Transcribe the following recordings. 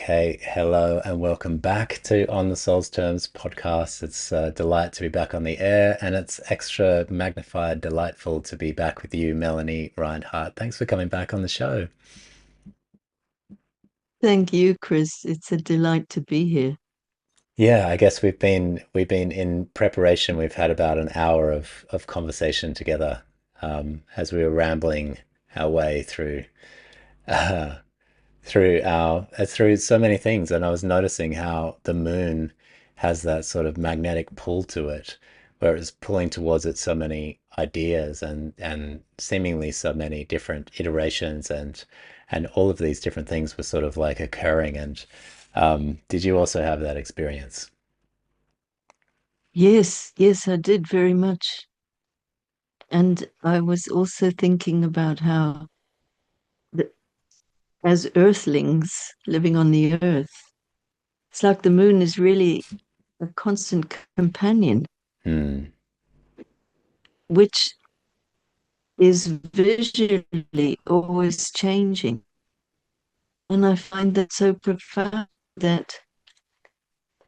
Hey, hello, and welcome back to On the Soul's Terms podcast. It's a delight to be back on the air, and it's extra magnified, delightful to be back with you, Melanie Reinhart. Thanks for coming back on the show. Thank you, Chris. It's a delight to be here. Yeah, I guess we've been in preparation. We've had about an hour of conversation together as we were rambling our way uh, through so many things, and I was noticing how the moon has that sort of magnetic pull to it, where it's pulling towards it so many ideas and seemingly so many different iterations and all of these different things were sort of like occurring. And did you also have that experience? Yes, I did very much. And I was also thinking about how, the, as earthlings living on the earth, it's like the moon is really a constant companion, Hmm. which is visually always changing. And I find that so profound that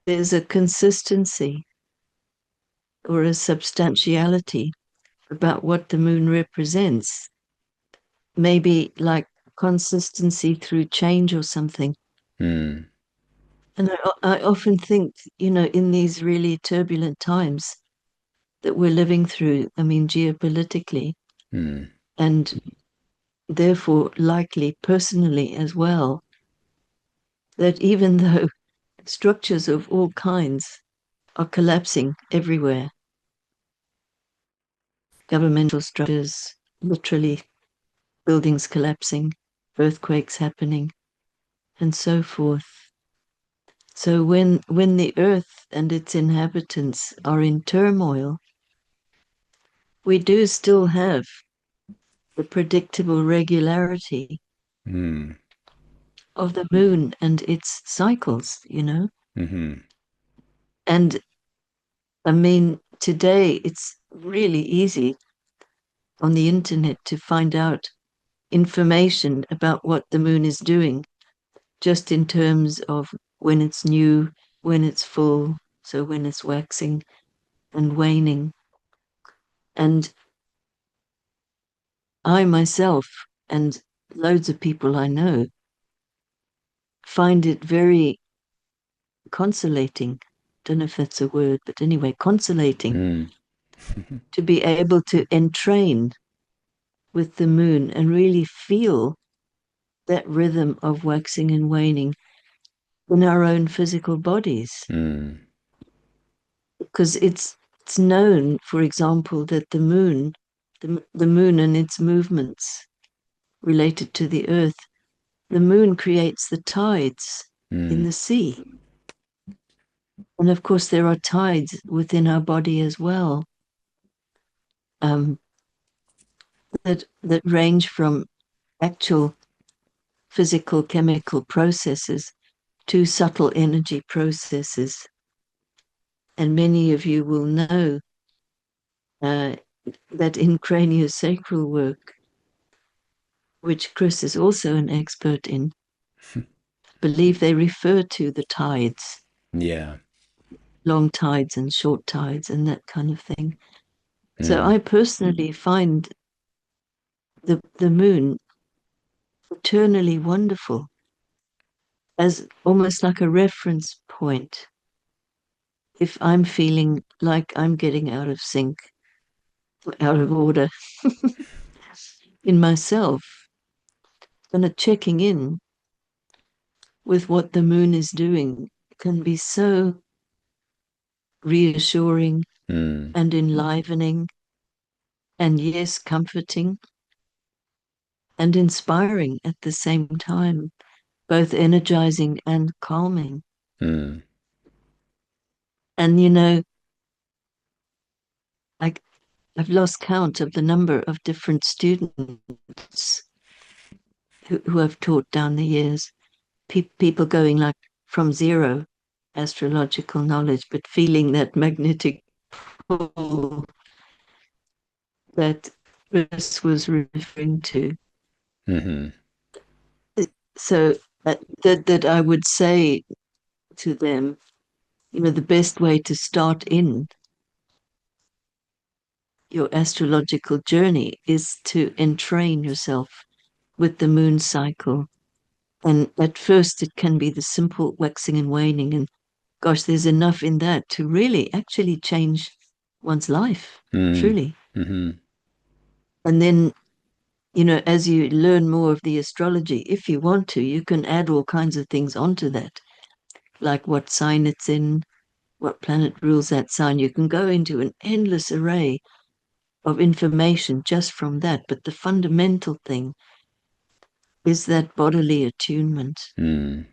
there's a consistency or a substantiality about what the moon represents, maybe like consistency through change or something. Hmm. And I often think, in these really turbulent times that we're living through, I mean, geopolitically, Hmm. and therefore likely personally as well, that even though structures of all kinds are collapsing everywhere, governmental structures, literally buildings collapsing, earthquakes happening, and so forth. So when the earth and its inhabitants are in turmoil, we do still have the predictable regularity Hmm. of the moon and its cycles. Hmm. And I mean, today it's really easy on the internet to find out information about what the moon is doing, just in terms of when it's new, when it's full, so when it's waxing and waning. And I myself and loads of people I know find it very consolating. Don't know if that's a word, but anyway, consolating Hmm. to be able to entrain with the moon and really feel that rhythm of waxing and waning in our own physical bodies. Hmm. Because it's known, for example, that the moon and its movements related to the earth, the moon creates the tides in Hmm. the sea. And of course, there are tides within our body as well, um, that range from actual physical chemical processes to subtle energy processes. And many of you will know uh, that in craniosacral work, which Chris is also an expert in, believe they refer to the tides, Yeah. long tides and short tides, and that kind of thing. So Hmm. I personally find the moon eternally wonderful as almost like a reference point if I'm feeling like I'm getting out of sync, out of order in myself, kind of checking in with what the moon is doing can be so reassuring Hmm. and enlivening and, yes, comforting and inspiring at the same time, both energizing and calming. Hmm. And, I, I've lost count of the number of different students who I've taught down the years, people going like from zero astrological knowledge, but feeling that magnetic pull that Chris was referring to. Hmm. So that I would say to them, the best way to start in your astrological journey is to entrain yourself with the moon cycle. And at first, it can be the simple waxing and waning. And gosh, there's enough in that to really actually change one's life, Mm. truly. Mm-hmm. And then, as you learn more of the astrology, if you want to, you can add all kinds of things onto that, like what sign it's in, what planet rules that sign. You can go into an endless array of information just from that. But the fundamental thing is that bodily attunement. Mm.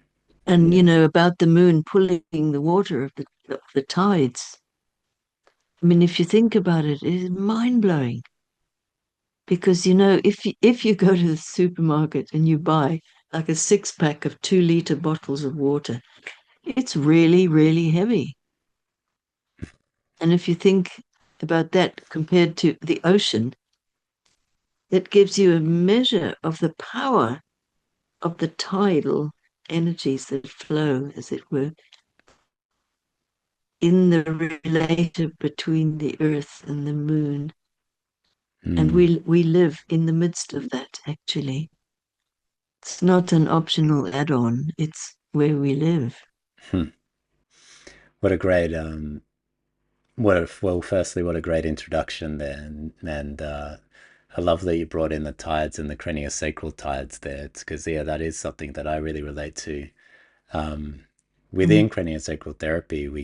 And, about the moon pulling the water of the tides. I mean, if you think about it, it is mind blowing. Because, if you go to the supermarket and you buy like a 6 pack of 2 liter bottles of water, it's really, really heavy. And if you think about that compared to the ocean, it gives you a measure of the power of the tidal energies that flow, as it were, in the relationship between the earth and the moon. And Mm. we live in the midst of that, actually. It's not an optional add on, it's where we live. Hmm. What a great what a well firstly what a great introduction there, and I love that you brought in the tides and the craniosacral tides there. It's because yeah, that is something that I really relate to. Um, Mm. Within craniosacral therapy, we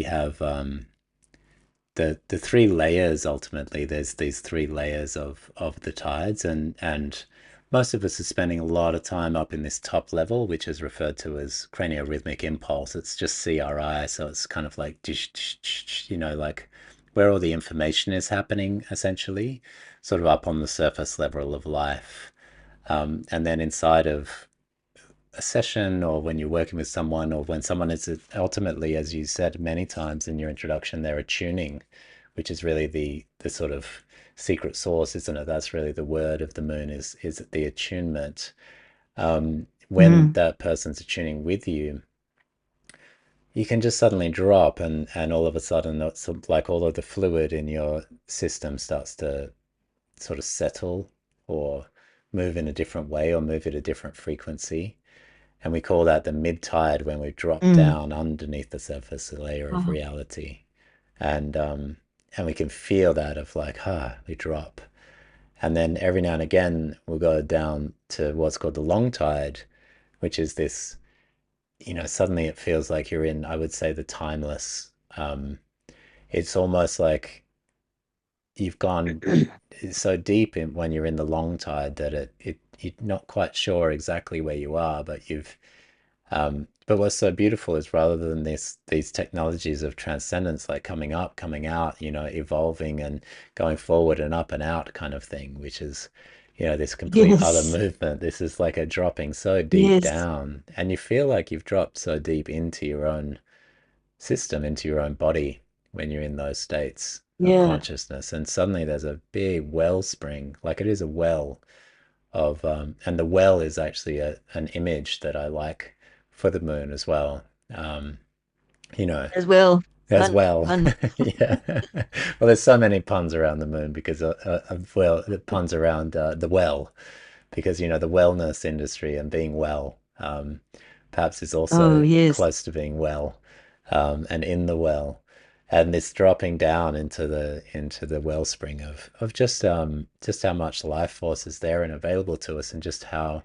have the three layers. Ultimately, there's these three layers of the tides, and most of us are spending a lot of time up in this top level, which is referred to as craniorhythmic impulse. It's just CRI, so it's kind of like like where all the information is happening, essentially, sort of up on the surface level of life. And then inside of a session, or when you're working with someone, or when someone is ultimately, as you said many times in your introduction, they're attuning, which is really the sort of secret sauce, isn't it? That's really the word of the moon, is the attunement. When Mm. that person's attuning with you, you can just suddenly drop, and all of a sudden it's like all of the fluid in your system starts to sort of settle, or move in a different way, or move at a different frequency. And we call that the mid tide, when we drop Mm. down underneath the surface layer of Oh, reality. And we can feel that of like, we drop. And then every now and again, we'll go down to what's called the long tide, which is this, suddenly it feels like you're in, I would say, the timeless. It's almost like you've gone so deep in when you're in the long tide that you're not quite sure exactly where you are, but but what's so beautiful is, rather than these technologies of transcendence, like coming up, coming out, evolving and going forward and up and out kind of thing, which is, this complete other yes, movement. This is like a dropping so deep yes, down, and you feel like you've dropped so deep into your own system, into your own body, when you're in those states of yeah, consciousness. And suddenly there's a big wellspring, like it is a well of and the well is actually an image that I like for the moon as well. Um, you know, as well. as Fun, well. fun. Yeah. Well, there's so many puns around the moon, because well, the puns around the well, because the wellness industry and being well, perhaps is Oh, also yes, close to being well, and in the well, and this dropping down into the wellspring of just how much life force is there and available to us, and just how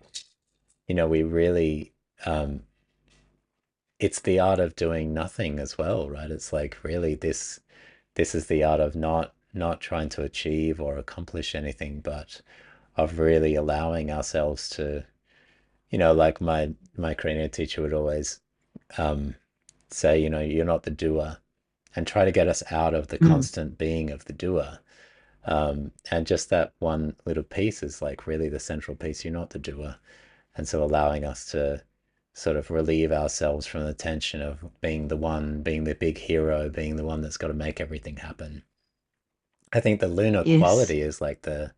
we really, um, it's the art of doing nothing as well, right? It's like, really, this is the art of not trying to achieve or accomplish anything, but of really allowing ourselves to, like my Korean teacher would always um, say, you're not the doer, and try to get us out of the mm, constant being of the doer. And just that one little piece is like really the central piece. You're not the doer. And so allowing us to sort of relieve ourselves from the tension of being the one, being the big hero, being the one that's got to make everything happen. I think the lunar yes. quality is like the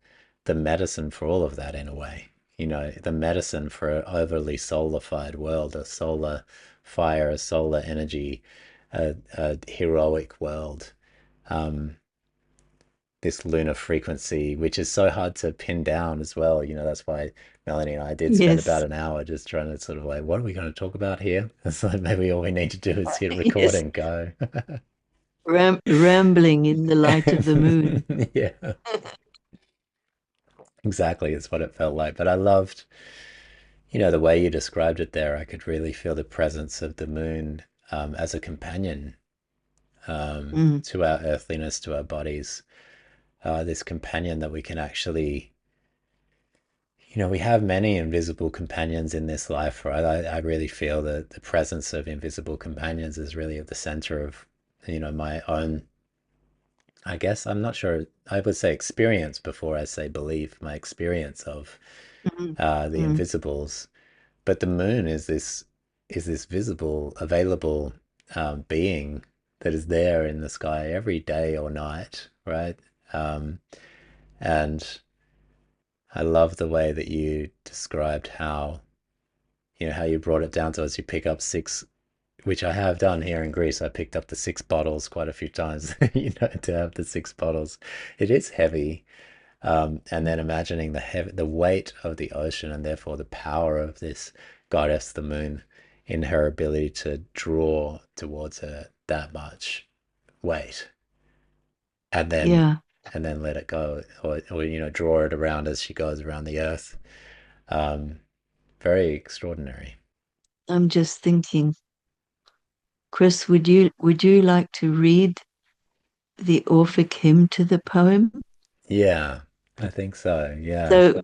medicine for all of that, in a way. the medicine for an overly solidified world, a solar fire, a solar energy, a heroic world. Um, this lunar frequency, which is so hard to pin down as well. That's why Melanie and I did spend about Yes, an hour just trying to sort of like, what are we going to talk about here? It's like maybe all we need to do is hit record yes, and go. rambling in the light of the moon. Yeah, exactly. It's what it felt like. But I loved, the way you described it there. I could really feel the presence of the moon as a companion Mm, to our earthliness, to our bodies. This companion that we can actually, we have many invisible companions in this life, right? I really feel that the presence of invisible companions is really at the center of, my own, I guess, I'm not sure, I would say experience before I say belief, my experience of mm, the mm. invisibles. But the moon is this visible, available being that is there in the sky every day or night, right? Um, and I love the way that you described how you brought it down to us. You pick up six, which I have done here in Greece. I picked up the six bottles quite a few times, to have the six bottles. It is heavy. And then imagining the weight of the ocean and therefore the power of this goddess, the moon, in her ability to draw towards her that much weight and then Yeah, let it go, or draw it around as she goes around the earth. Um, Very extraordinary. I'm just thinking, Chris, would you like to read the Orphic hymn to the poem? Yeah, I think so. Yeah. So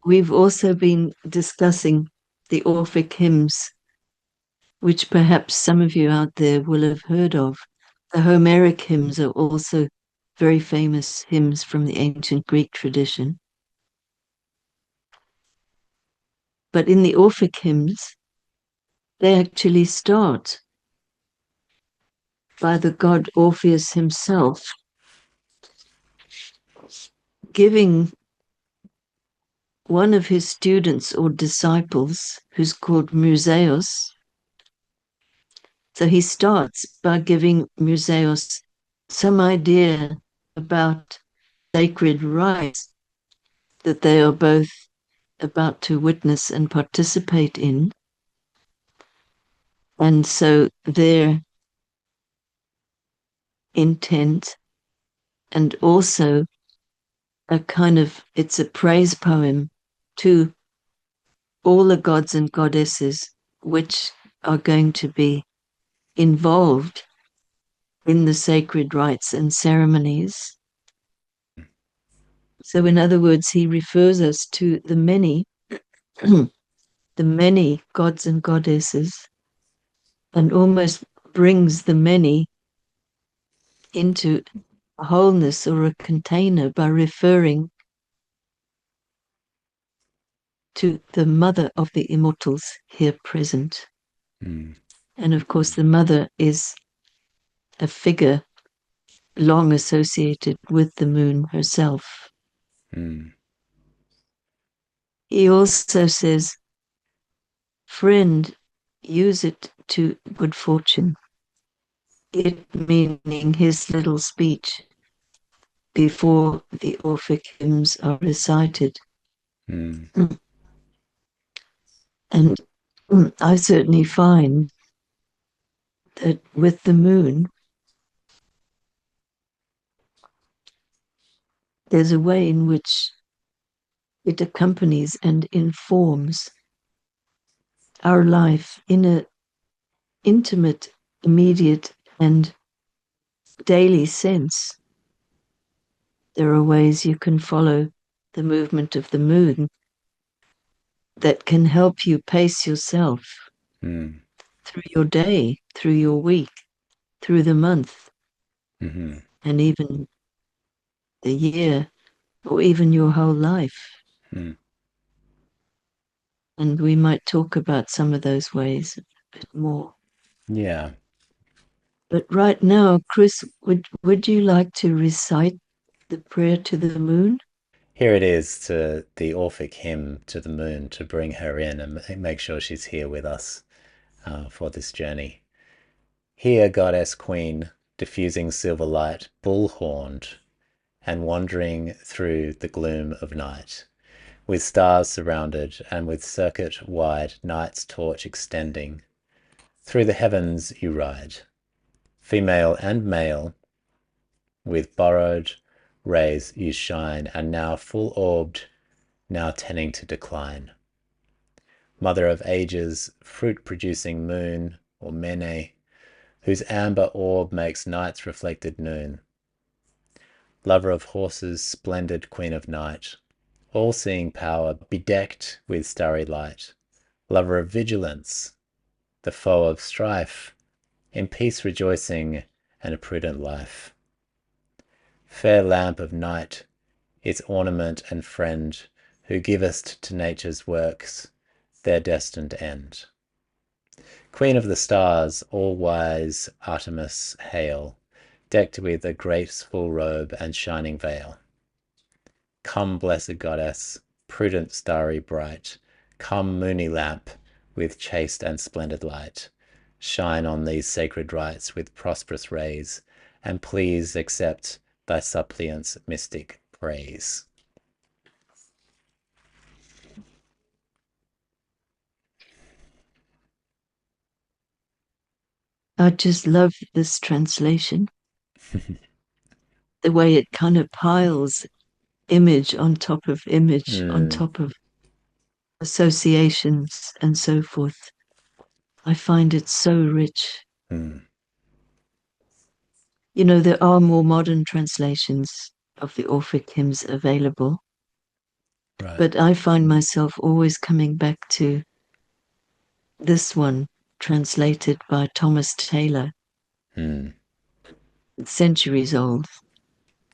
we've also been discussing the Orphic hymns, which perhaps some of you out there will have heard of. The Homeric hymns are also very famous hymns from the ancient Greek tradition. But in the Orphic hymns, they actually start by the god Orpheus himself giving one of his students or disciples, who's called Museus. So he starts by giving Museus some idea about sacred rites that they are both about to witness and participate in. And so their intent, and also it's a praise poem to all the gods and goddesses which are going to be involved in the sacred rites and ceremonies. So, in other words, he refers us to the many, the many gods and goddesses, and almost brings the many into a wholeness or a container by referring to the mother of the immortals here present. Mm, And of course, the mother is a figure long associated with the moon herself. mm, He also says, friend, use it to good fortune. It meaning his little speech before the Orphic hymns are recited. mm, And I certainly find that with the moon, there's a way in which it accompanies and informs our life in an intimate, immediate, and daily sense. There are ways you can follow the movement of the moon that can help you pace yourself mm, through your day, through your week, through the month, mm, and even the year, or even your whole life. mm. And we might talk about some of those ways a bit more. Yeah. But right now, Chris, would you like to recite the prayer to the moon? here it is to the Orphic hymn to the moon to bring her in and make sure she's here with us for this journey. Here, goddess queen, diffusing silver light, bull-horned, and wandering through the gloom of night, with stars surrounded and with circuit wide night's torch extending, through the heavens you ride, female and male, with borrowed rays you shine, and now full orbed, now tending to decline. Mother of ages, fruit-producing moon, or Mene, whose amber orb makes night's reflected noon. Lover of horses, splendid queen of night, all-seeing power, bedecked with starry light. Lover of vigilance, the foe of strife, in peace rejoicing and a prudent life. Fair lamp of night, its ornament and friend, who givest to nature's works their destined end. Queen of the stars, all-wise Artemis, hail, decked with a graceful robe and shining veil. Come, blessed goddess, prudent starry bright, come, moony lamp, with chaste and splendid light, shine on these sacred rites with prosperous rays, and please accept thy suppliant's mystic praise. I just love this translation, the way it kind of piles image on top of image on Mm, top of associations and so forth. I find it so rich. mm, You know, there are more modern translations of the Orphic hymns available, right. but I find myself always coming back to this one, translated by Thomas Taylor, Mm. centuries old,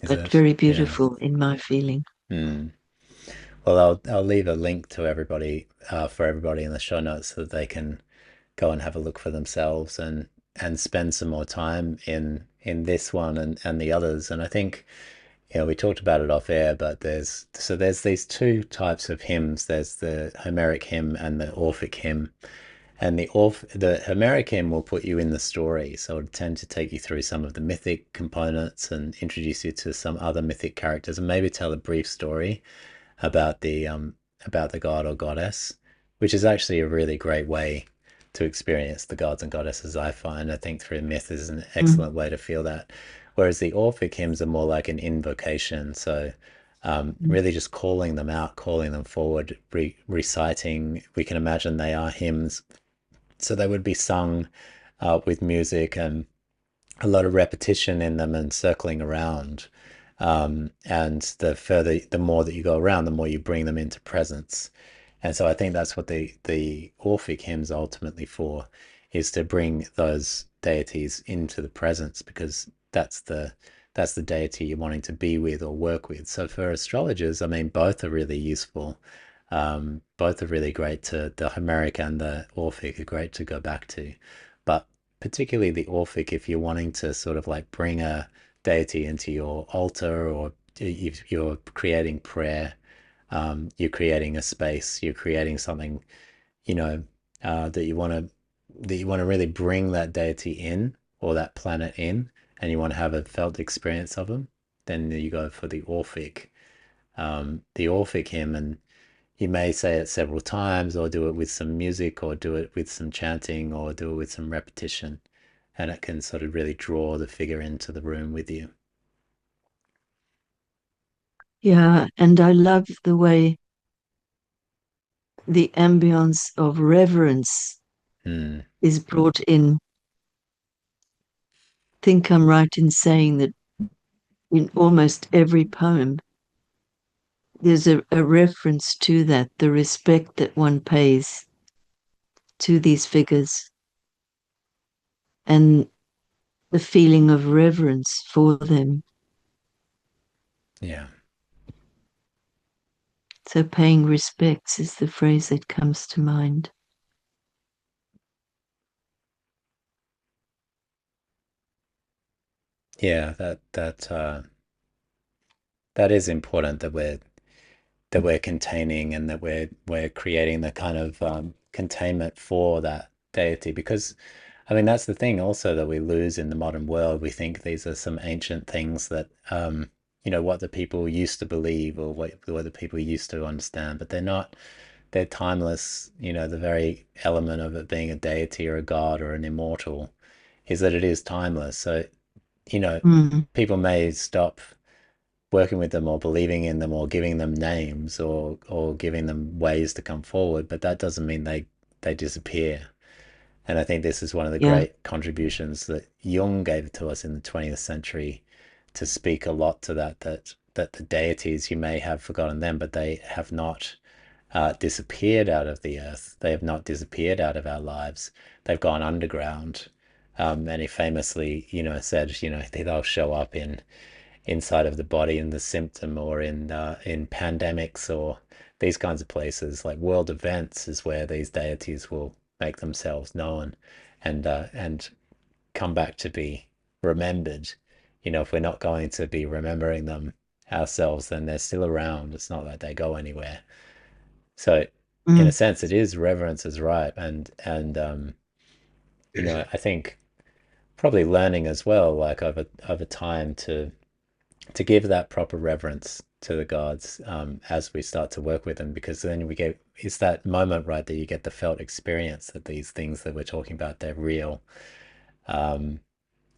Is but it? very Yeah. beautiful in my feeling. Mm. Well, I'll leave a link to everybody for everybody in the show notes so that they can go and have a look for themselves and spend some more time in this one and the others. And I think we talked about it off air, but there's these two types of hymns. There's the Homeric hymn and the Orphic hymn. And the Homeric hymn will put you in the story, so it'll tend to take you through some of the mythic components and introduce you to some other mythic characters, and maybe tell a brief story about the god or goddess, which is actually a really great way to experience the gods and goddesses. I find, I think through myth is an Mm. excellent way to feel that. Whereas the Orphic hymns are more like an invocation, so really just calling them out, calling them forward, reciting. We can imagine they are hymns, so they would be sung with music and a lot of repetition in them and circling around. And the more that you go around, the more you bring them into presence. And so I think that's what the Orphic hymns are ultimately for, is to bring those deities into the presence, because that's the deity you're wanting to be with or work with. So for astrologers, I mean, both are really useful. Both are really great to the Homeric and the Orphic are great to go back to, but particularly the Orphic, if you're wanting to sort of like bring a deity into your altar, or if you're creating prayer, you're creating a space, you're creating something, you know, that you want to really bring that deity in, or that planet in, and you want to have a felt experience of them, then you go for the Orphic hymn, and you may say it several times, or do it with some music, or do it with some chanting, or do it with some repetition, and it can sort of really draw the figure into the room with you. Yeah, and I love the way the ambience of reverence Mm, is brought in. I think I'm right in saying that in almost every poem, there's a reference to that, the respect that one pays to these figures and the feeling of reverence for them. yeah, So, paying respects is the phrase that comes to mind. yeah. That is important, that we're that we're containing, and that we're creating the kind of containment for that deity. Because I mean, that's the thing also that we lose in the modern world. We think these are some ancient things that what the people used to believe, or what the people used to understand, but they're not. They're timeless. The very element of it being a deity or a god or an immortal is that it is timeless. So, you know, Mm. people may stop working with them or believing in them or giving them names or giving them ways to come forward, but that doesn't mean they disappear. And I think this is one of the Yeah. great contributions that Jung gave to us in the 20th century, to speak a lot to that the deities, you may have forgotten them, but they have not disappeared out of the earth. They have not disappeared out of our lives. They've gone underground. And he famously, said, they'll show up inside of the body in the symptom, or in pandemics, or these kinds of places. Like world events is where these deities will make themselves known, and come back to be remembered. If we're not going to be remembering them ourselves, then they're still around. It's not like they go anywhere. So in a Mm. sense, it is reverence is right. And I think probably learning as well, like over time, to give that proper reverence to the gods, as we start to work with them, because then we get, it's that moment, right, that you get the felt experience that these things that we're talking about, they're real. um,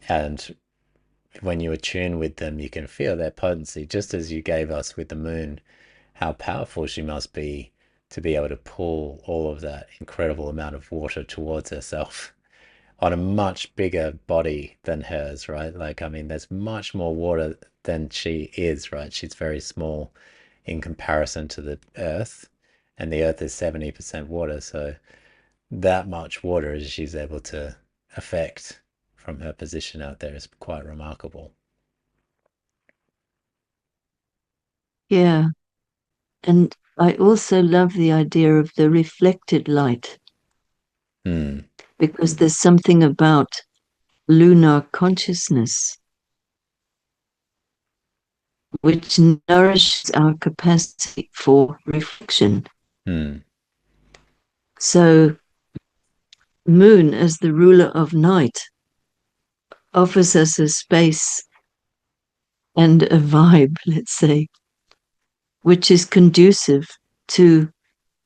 and when you attune with them, you can feel their potency, just as you gave us with the moon, how powerful she must be able to pull all of that incredible amount of water towards herself on a much bigger body than hers, right? Like, I mean, there's much more water than she is, right? She's very small in comparison to the Earth, and the Earth is 70% water. So that much water as she's able to affect from her position out there is quite remarkable. Yeah. And I also love the idea of the reflected light, Hmm. because there's something about lunar consciousness which nourishes our capacity for reflection. Hmm. So, moon, as the ruler of night, offers us a space and a vibe, let's say, which is conducive to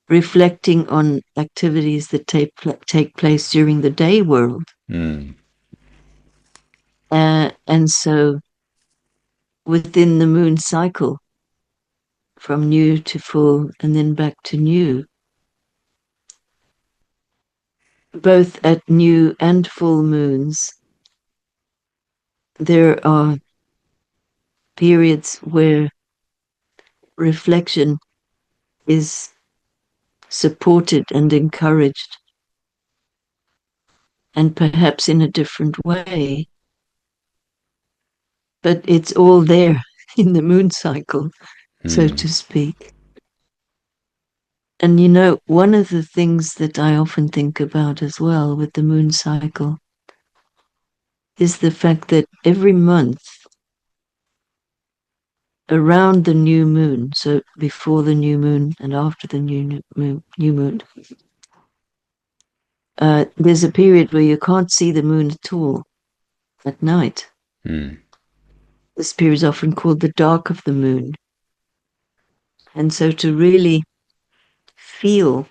reflecting on activities that take place during the day world. Hmm. And so, within the moon cycle, from new to full and then back to new, both at new and full moons, there are periods where reflection is supported and encouraged, and perhaps in a different way, but it's all there in the moon cycle, so Hmm. to speak. And one of the things that I often think about as well with the moon cycle is the fact that every month around the new moon, so before the new moon and after the new moon, there's a period where you can't see the moon at all at night. Hmm. This period is often called the dark of the moon. And so to really feel,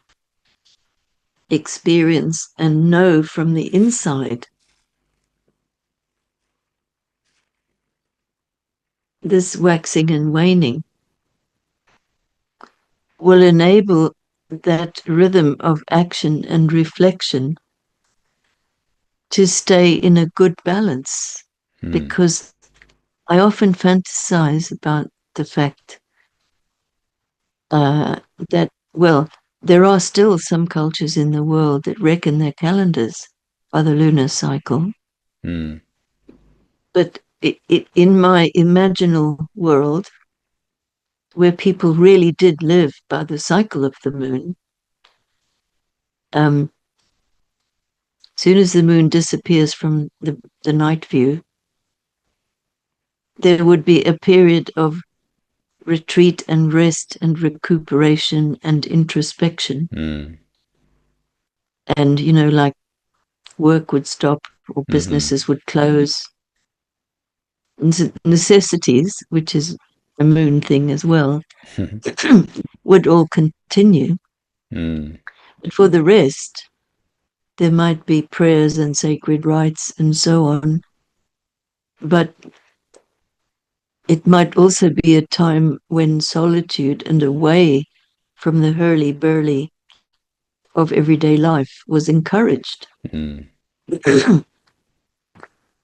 experience, and know from the inside this waxing and waning will enable that rhythm of action and reflection to stay in a good balance. Hmm. Because I often fantasize about the fact that, well, there are still some cultures in the world that reckon their calendars by the lunar cycle. Hmm. But in my imaginal world, where people really did live by the cycle of the moon, as soon as the moon disappears from the night view, there would be a period of retreat and rest and recuperation and introspection. Mm. And, like work would stop or Mm-hmm. businesses would close. Necessities, which is a moon thing as well, would all continue. Mm. But for the rest, there might be prayers and sacred rites and so on. But it might also be a time when solitude and away from the hurly-burly of everyday life was encouraged. Mm.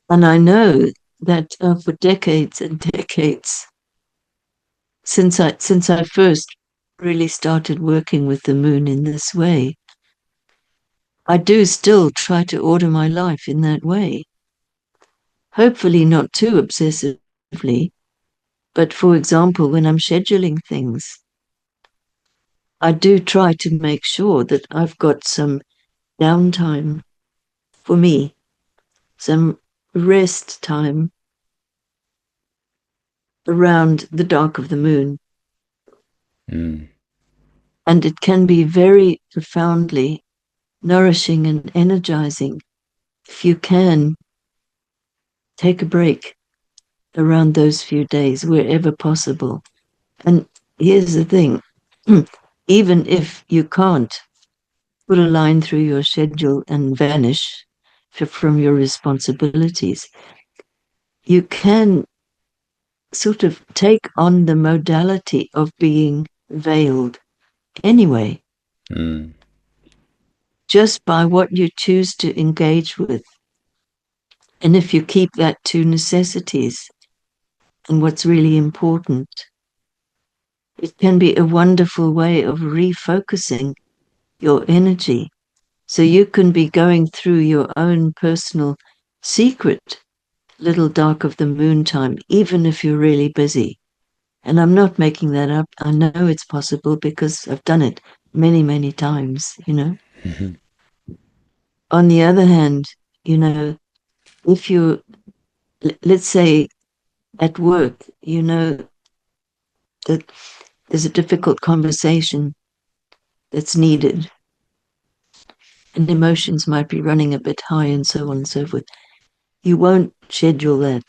And I know that for decades and decades, since I first really started working with the moon in this way, I do still try to order my life in that way. Hopefully not too obsessively, but for example, when I'm scheduling things, I do try to make sure that I've got some downtime for me, some rest time around the dark of the moon. Mm. And it can be very profoundly nourishing and energizing if you can take a break around those few days wherever possible. And here's the thing, even if you can't put a line through your schedule and vanish from your responsibilities, you can sort of take on the modality of being veiled anyway, Mm. just by what you choose to engage with. And if you keep that to necessities and what's really important, it can be a wonderful way of refocusing your energy. So you can be going through your own personal secret little dark of the moon time, even if you're really busy. And I'm not making that up. I know it's possible because I've done it many, many times. Mm-hmm. On the other hand, you know, if you, let's say at work, that there's a difficult conversation that's needed and emotions might be running a bit high and so on and so forth. You won't schedule that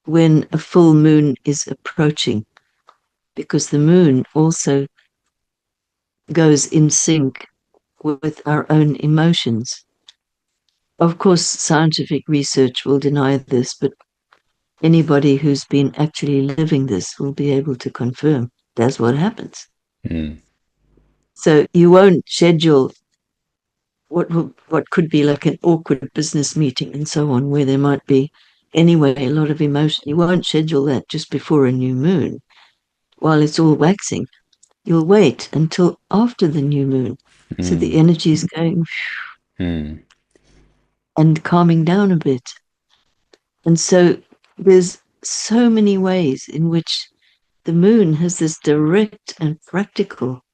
when a full moon is approaching because the moon also goes in sync with our own emotions. Of course, scientific research will deny this, but anybody who's been actually living this will be able to confirm that's what happens. Mm. So you won't schedule what could be like an awkward business meeting and so on, where there might be anyway a lot of emotion. You won't schedule that just before a new moon while it's all waxing. You'll wait until after the new moon. So the Mm. energy is going Mm. and calming down a bit. And so there's so many ways in which the moon has this direct and practical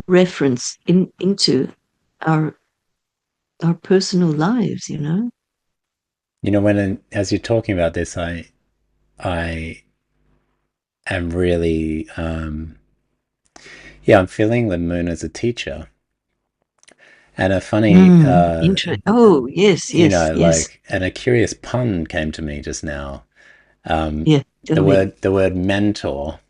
reference into our our personal lives. As you're talking about this, I am really, yeah, I'm feeling the moon as a teacher. And a funny, Oh, yes, yes, yes. and a curious pun came to me just now. Um, Yeah, tell me. the word mentor.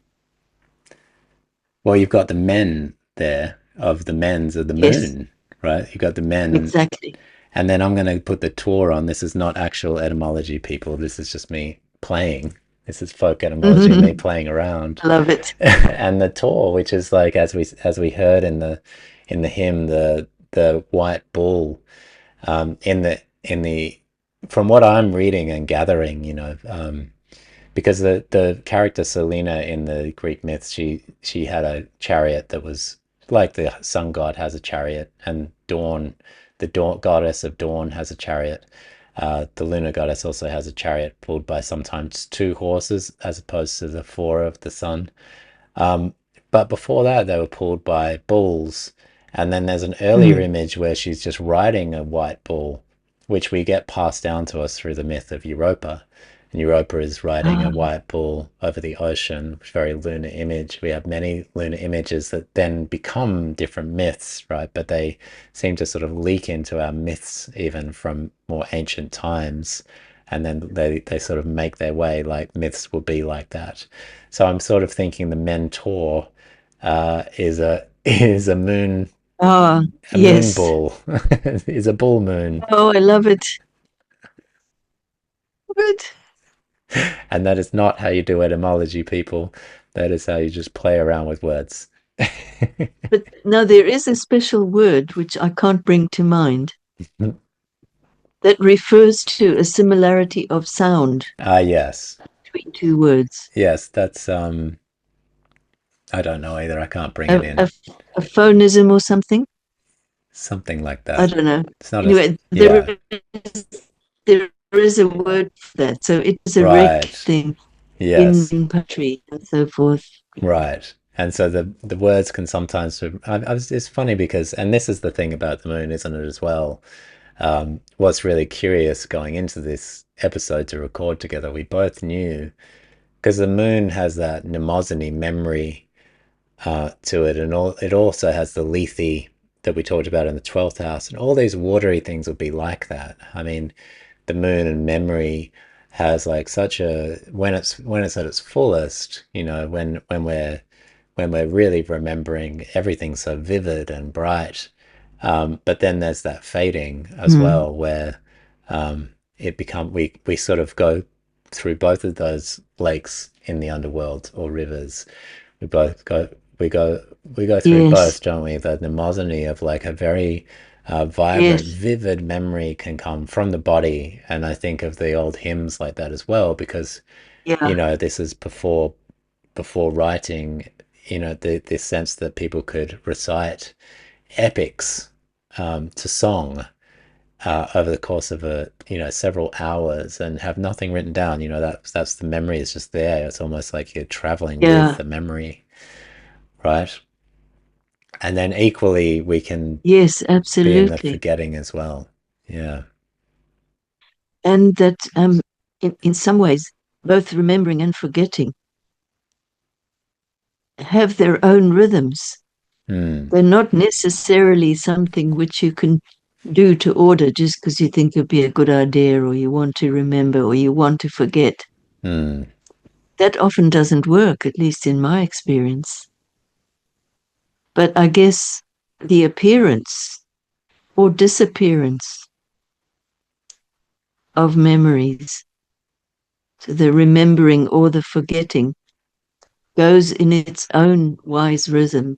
Well, you've got the men there of the men's of the Yes, moon, right? You've got the men, exactly. and then I'm going to put the Tor on. This is not actual etymology, people. This is just me playing. This is folk etymology, me I playing around. love it. And the Tor, which is like as we heard in the hymn, the white bull, in the from what I'm reading and gathering, because the character Selena in the Greek myths, she had a chariot that was like the sun god has a chariot, and the dawn goddess of dawn has a chariot. The lunar goddess also has a chariot pulled by sometimes two horses as opposed to the four of the sun. Um, but before that, they were pulled by bulls. And then there's an earlier Mm, image where she's just riding a white bull, which we get passed down to us through the myth of Europa. and Europa is riding a Ah, white bull over the ocean, very lunar image. We have many lunar images that then become different myths, right? But they seem to sort of leak into our myths even from more ancient times. And then they sort of make their way like myths will be like that. So I'm sort of thinking the mentor is a is ah, a moon yes. bull is a bull moon, Oh, I love it. Good. and that is not how you do etymology, people. That is how you just play around with words. But now there is a special word which I can't bring to mind that refers to a similarity of sound Ah, yes, between two words. yes. That's I don't know either. I can't bring A, it in. a, a phonism or something? Something like I that. don't know. It's not a Anyway, yeah. there is a word for that. So it is a rect Right. thing Yes. in poetry and so forth. Right. And so the words can sometimes it's funny because and this is the thing about the moon, isn't it, as well? What's really curious going into this episode to record together, we both knew because the moon has that mnemosiny memory to it, and it also has the lethe that we talked about in the 12th house, and all these watery things would be like that. I mean, the moon and memory has like such a when it's at its fullest, you know, when we're really remembering everything so vivid and bright. But then there's that fading as Mm. well, where it become we sort of go through both of those lakes in the underworld or rivers. We both go we go we go through Yes, both, don't we? The mnemosiny of like a very vibrant, yes, vivid memory can come from the body, and I think of the old hymns like that as well, because you yeah, know this is before writing, you know, this sense that people could recite epics to song over the course of a you know several hours and have nothing written down. You know that's the memory is just there. It's almost like you're traveling with yeah, the memory, right? And then equally, we can yes, be in the absolutely. forgetting as well. Yeah. And that in some ways, both remembering and forgetting have their own rhythms. Hmm. They're not necessarily something which you can do to order just because you think it'd be a good idea or you want to remember or you want to forget. Hmm. That often doesn't work, at least in my experience. But I guess the appearance or disappearance of memories, so the remembering or the forgetting, goes in its own wise rhythm,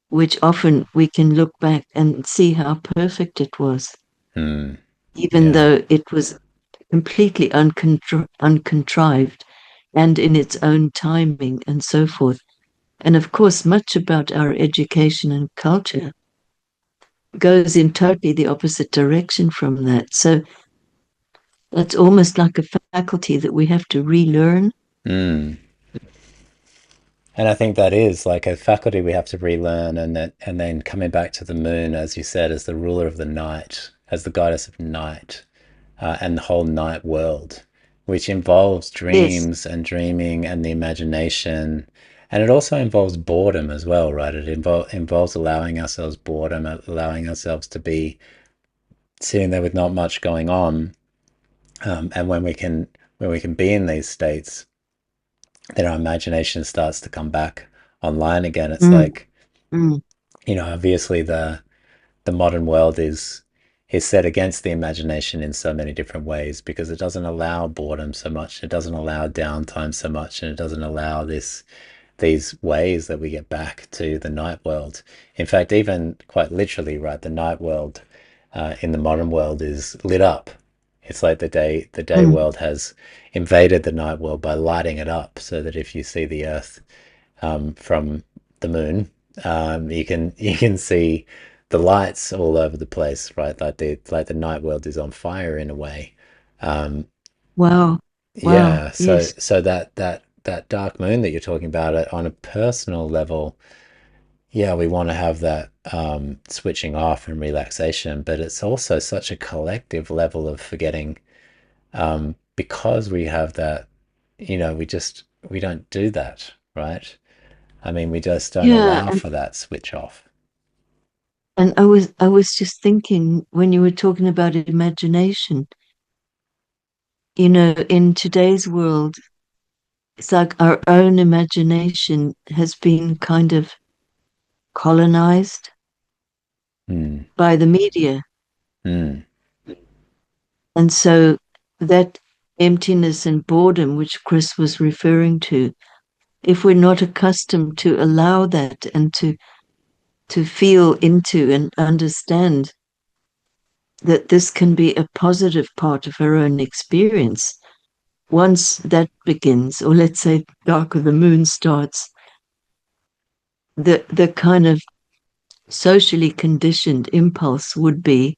which often we can look back and see how perfect it was, Hmm. even Yeah. though it was completely uncontrived and in its own timing and so forth. And of course, much about our education and culture goes in totally the opposite direction from that. So that's almost like a faculty that we have to relearn. Hmm. And I think that is like a faculty we have to relearn, and that, and then coming back to the moon, as you said, as the ruler of the night, as the goddess of night, and the whole night world, which involves Yes. dreams and dreaming and the imagination. And it also involves boredom as well, right? It involves allowing ourselves boredom, allowing ourselves to be sitting there with not much going on. And when we can be in these states, then our imagination starts to come back online again. It's Mm, like, mm, you know, obviously the modern world is set against the imagination in so many different ways because it doesn't allow boredom so much, it doesn't allow downtime so much, and it doesn't allow these ways that we get back to the night world. In fact, even quite literally, right, the night world in the modern world is lit up. It's like the day mm. world has invaded the night world by lighting it up, so that if you see the Earth from the moon, you can see the lights all over the place, right? Like the night world is on fire in a way. Um, Wow. Wow. yeah, Yes. so that dark moon that you're talking about on a personal level, yeah, we want to have that switching off and relaxation, but it's also such a collective level of forgetting because we have that, we don't do that, right? I mean, we just don't Yeah, allow for that switch off. and I was just thinking when you were talking about imagination, in today's world, it's like our own imagination has been kind of colonized Mm, by the media. mm, And so that emptiness and boredom, which Chris was referring to, if we're not accustomed to allow that and to feel into and understand that this can be a positive part of our own experience, once that begins, or let's say dark of the moon starts, the kind of socially conditioned impulse would be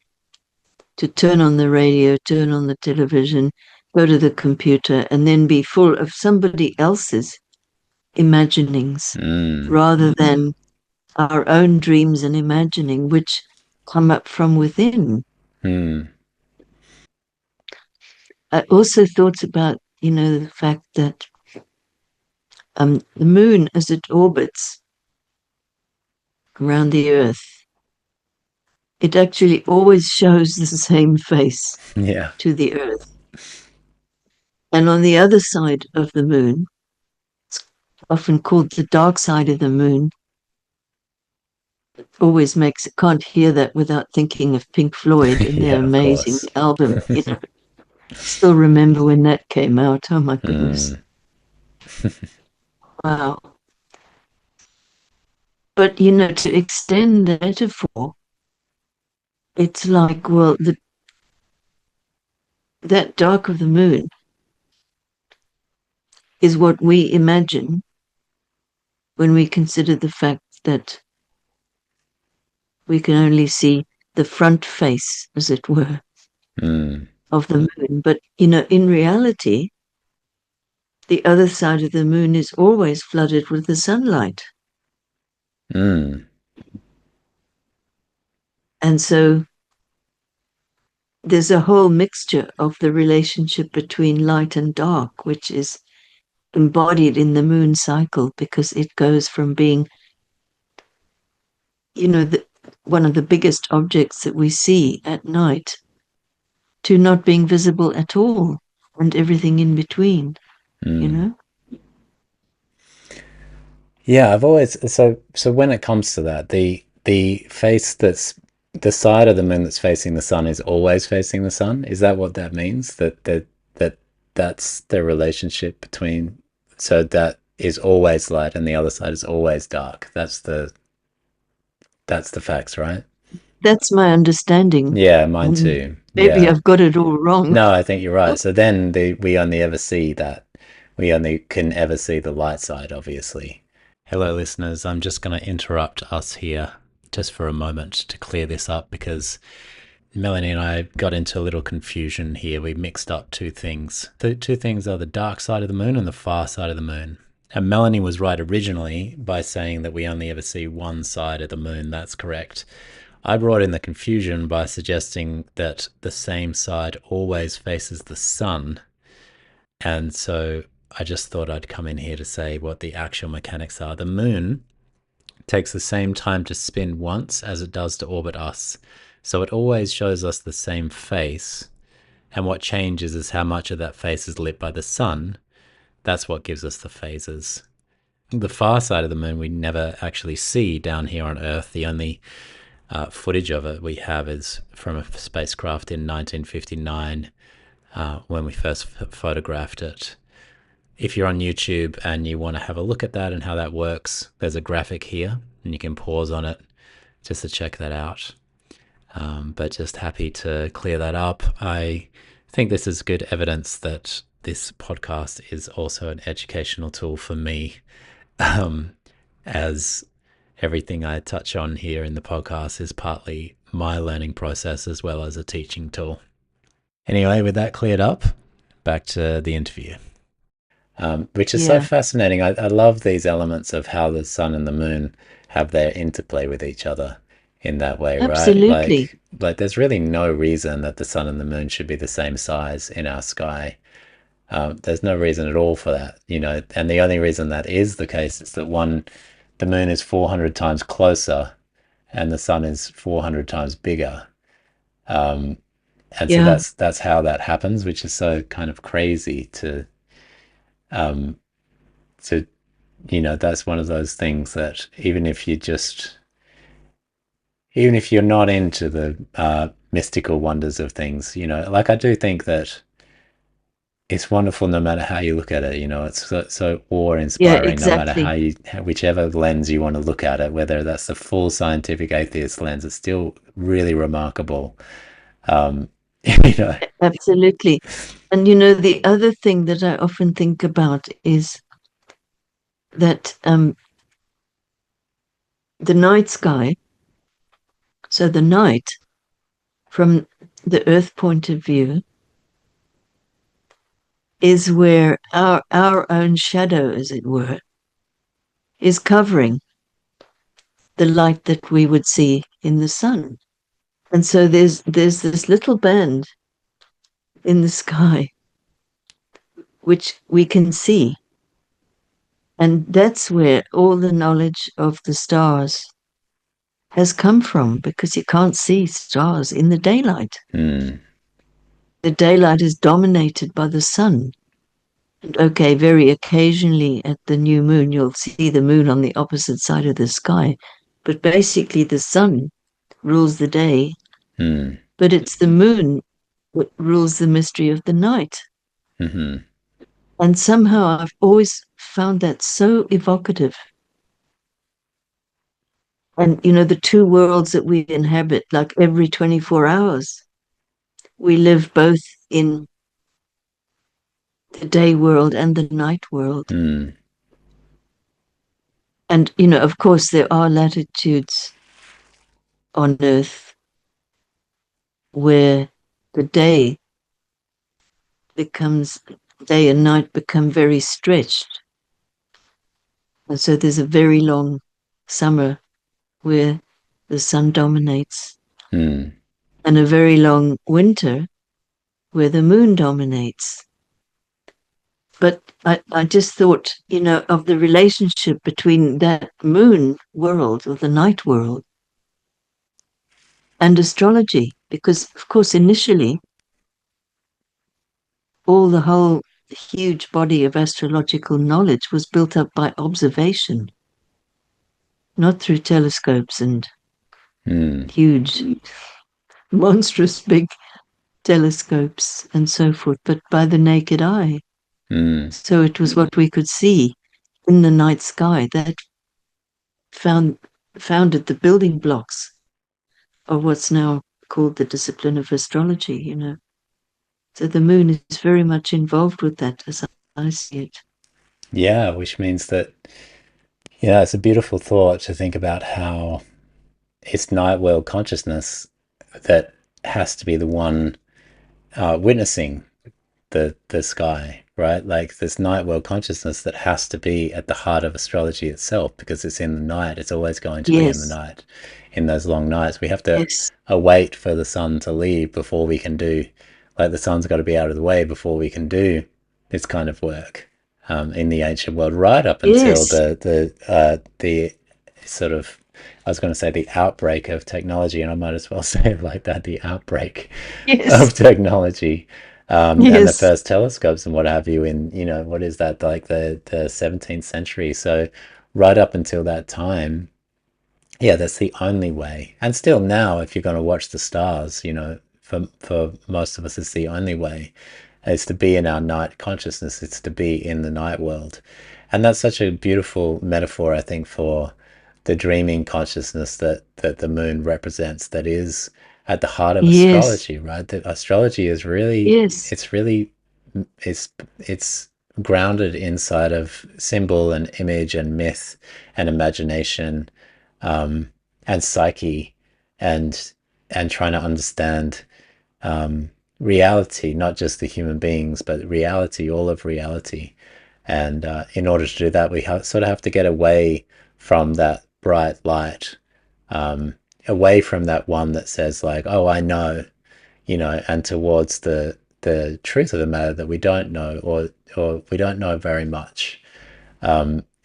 to turn on the radio, turn on the television, go to the computer, and then be full of somebody else's imaginings mm, rather than our own dreams and imagining, which come up from within. mm, I also thought about, the fact that the moon, as it orbits around the Earth, it actually always shows the same face yeah. to the Earth. And on the other side of the moon, it's often called the dark side of the moon, always makes can't hear that without thinking of Pink Floyd and their Yeah, of amazing course. album. Still remember when that came out. Oh my goodness. Mm, Wow. But to extend the metaphor, it's like, well, that dark of the moon is what we imagine when we consider the fact that we can only see the front face, as it were, mm, of the moon. But, in reality, the other side of the moon is always flooded with the sunlight. mm, And so there's a whole mixture of the relationship between light and dark, which is embodied in the moon cycle because it goes from being, one of the biggest objects that we see at night to not being visible at all and everything in between, you mm. know? Yeah, I've always so when it comes to that, the face that's the side of the moon that's facing the sun is always facing the sun. Is that what that means? That's the relationship between, so that is always light and the other side is always dark. That's the facts, right? That's my understanding. Yeah, mine And too. maybe Yeah. I've got it all wrong. No, I think you're right. So then we only ever see that. We only can ever see the light side, obviously. Hello, listeners. I'm just going to interrupt us here just for a moment to clear this up because Melanie and I got into a little confusion here. We mixed up two things. The two things are the dark side of the moon and the far side of the moon. And Melanie was right originally by saying that we only ever see one side of the moon. That's correct. I brought in the confusion by suggesting that the same side always faces the sun. And so I just thought I'd come in here to say what the actual mechanics are. The moon takes the same time to spin once as it does to orbit us. So it always shows us the same face. And what changes is how much of that face is lit by the sun. That's what gives us the phases. The far side of the moon we never actually see down here on Earth. The only footage of it we have is from a spacecraft in 1959 when we first photographed it. If you're on YouTube and you want to have a look at that and how that works, there's a graphic here and you can pause on it just to check that out. But just happy to clear that up. I think this is good evidence that this podcast is also an educational tool for me, as everything I touch on here in the podcast is partly my learning process as well as a teaching tool. Anyway, with that cleared up, back to the interview. Which is so Yeah, fascinating. I love these elements of how the sun and the moon have their interplay with each other in that way, right? absolutely. Like there's really no reason that the sun and the moon should be the same size in our sky. There's no reason at all for that, you know. And the only reason that is the case is that one, the moon is 400 times closer, and the sun is 400 times bigger. Um, and so Yeah, that's how that happens, which is so kind of crazy um, to you know. That's one of those things that even if you're not into the mystical wonders of things, you know, like I do think that it's wonderful no matter how you look at it. You know, it's so yeah, awe-inspiring no matter exactly. whichever lens you want to look at it, whether that's the full scientific atheist lens, it's still really remarkable. Um, you know. Absolutely. And the other thing that I often think about is that the night sky, so the night from the Earth point of view, is where our own shadow, as it were, is covering the light that we would see in the sun. And so there's this little band in the sky which we can see. And that's where all the knowledge of the stars has come from, because you can't see stars in the daylight. Hmm. The daylight is dominated by the sun. And okay, very occasionally at the new moon, you'll see the moon on the opposite side of the sky. But basically, the sun rules the day, Hmm. but it's the moon that rules the mystery of the night. Hmm. And somehow I've always found that so evocative. And, the two worlds that we inhabit, like every 24 hours, we live both in the day world and the night world. Hmm. And, of course, there are latitudes on Earth where the becomes, day and night become very stretched. And so there's a very long summer where the sun dominates, Hmm. and a very long winter where the moon dominates. But I just thought, of the relationship between that moon world or the night world and astrology, because, of course, initially, the whole huge body of astrological knowledge was built up by observation, not through telescopes and Hmm. huge, monstrous big telescopes and so forth, but by the naked eye. Hmm. So it was what we could see in the night sky that found founded the building blocks of what's now called the discipline of astrology. So the moon is very much involved with that, as I see it. Yeah, which means that, yeah, it's a beautiful thought to think about how it's night world consciousness that has to be the one witnessing the sky, right? Like this night world consciousness that has to be at the heart of astrology itself, because it's in the night. It's always going to be in the Yes, night, in those long nights. We have to yes, await for the sun to leave before we can do, like the sun's got to be out of the way before we can do this kind of work in the ancient world, right up until yes, the sort of, I was going to say the outbreak of technology, and I might as well say it like that, the outbreak yes, of technology, and the yes, first telescopes and what have you in, you know, what is that, like the 17th century. So right up until that time, yeah, that's the only way. And still now, if you're going to watch the stars, you know, for most of us, it's the only way. It's to be in our night consciousness. It's to be in the night world, and that's such a beautiful metaphor, I think, for the dreaming consciousness that the moon represents. That is at the heart of yes, astrology, right? That astrology is really, yes, it's really, it's it's grounded inside of symbol and image and myth and imagination, um, and psyche, and trying to understand reality, not just the human beings, but reality, all of reality. And in order to do that, we sort of have to get away from that bright light, away from that one that says like, "Oh, I know," you know, and towards the truth of the matter that we don't know, or we don't know very much.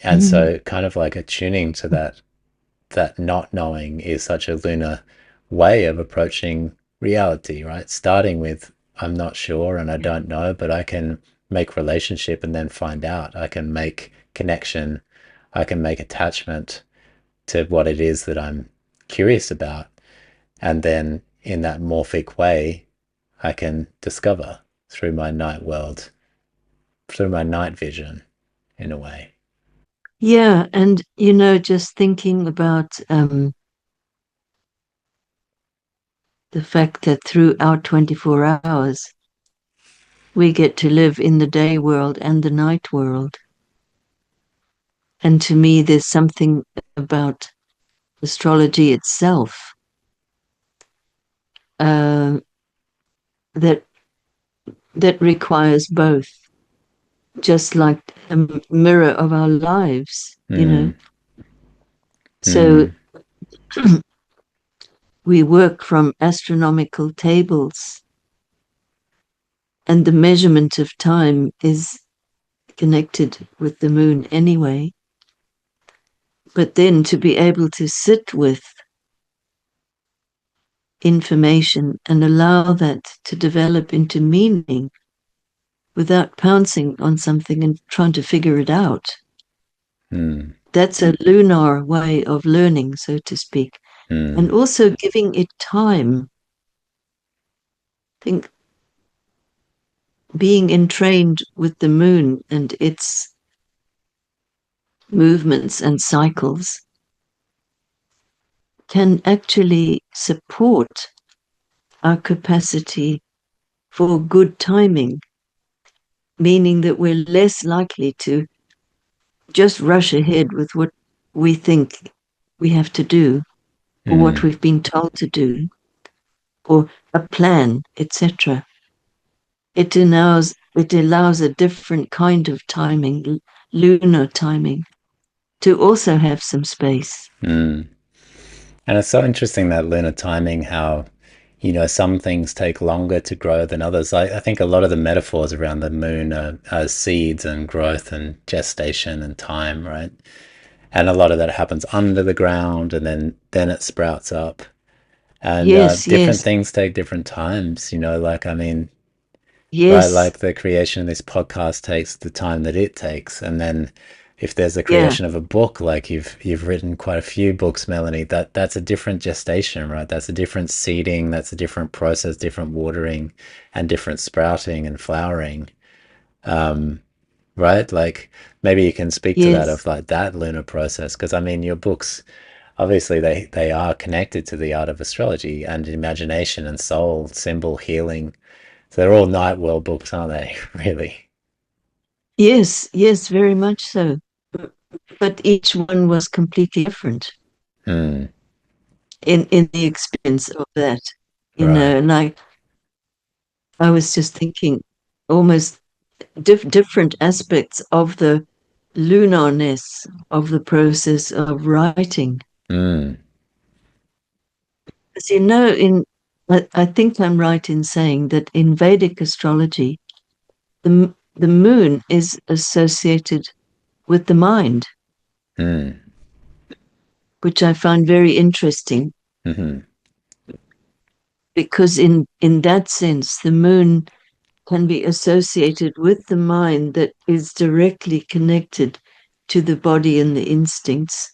And Mm. so kind of like attuning to that not knowing is such a lunar way of approaching reality, right? Starting with I'm not sure and I don't know, but I can make relationship and then find out. I can make connection. I can make attachment to what it is that I'm curious about. And then in that morphic way, I can discover through my night world, through my night vision, in a way. Yeah, and you know, just thinking about the fact that through our 24 hours, we get to live in the day world and the night world. And to me, there's something about astrology itself uh, that that requires both, just like a mirror of our lives, you know. Mm, So mm, we work from astronomical tables, and the measurement of time is connected with the moon anyway. But then to be able to sit with information and allow that to develop into meaning without pouncing on something and trying to figure it out. mm, That's a lunar way of learning, so to speak. And mm, also giving it time. I think being entrained with the moon and its movements and cycles can actually support our capacity for good timing, meaning that we're less likely to just rush ahead with what we think we have to do or what mm, we've been told to do or a plan, etc. It allows a different kind of timing, lunar timing, to also have some space. mm. And it's so interesting that lunar timing, how, some things take longer to grow than others. I think a lot of the metaphors around the moon are seeds and growth and gestation and time, right? And a lot of that happens under the ground and then it sprouts up. And Yes, different yes, things take different times, like, I mean, right, yes, like the creation of this podcast takes the time that it takes, and then if there's a yeah, creation of a book, like you've written quite a few books, Melanie, that's a different gestation, right? That's a different seeding, that's a different process, different watering, and different sprouting and flowering, right? Like maybe you can speak to that yes, of like that lunar process, because I mean your books obviously they are connected to the art of astrology and imagination and soul symbol healing, so they're all night world books, aren't they? Really. yes, yes, very much so. But each one was completely different Hmm. in the experience of that, Right. like I was just thinking almost different aspects of the lunarness of the process of writing. Hmm. As you know, I think I'm right in saying that in Vedic astrology, the moon is associated with the mind, Hmm. which I find very interesting Hmm. because in that sense, the moon can be associated with the mind that is directly connected to the body and the instincts,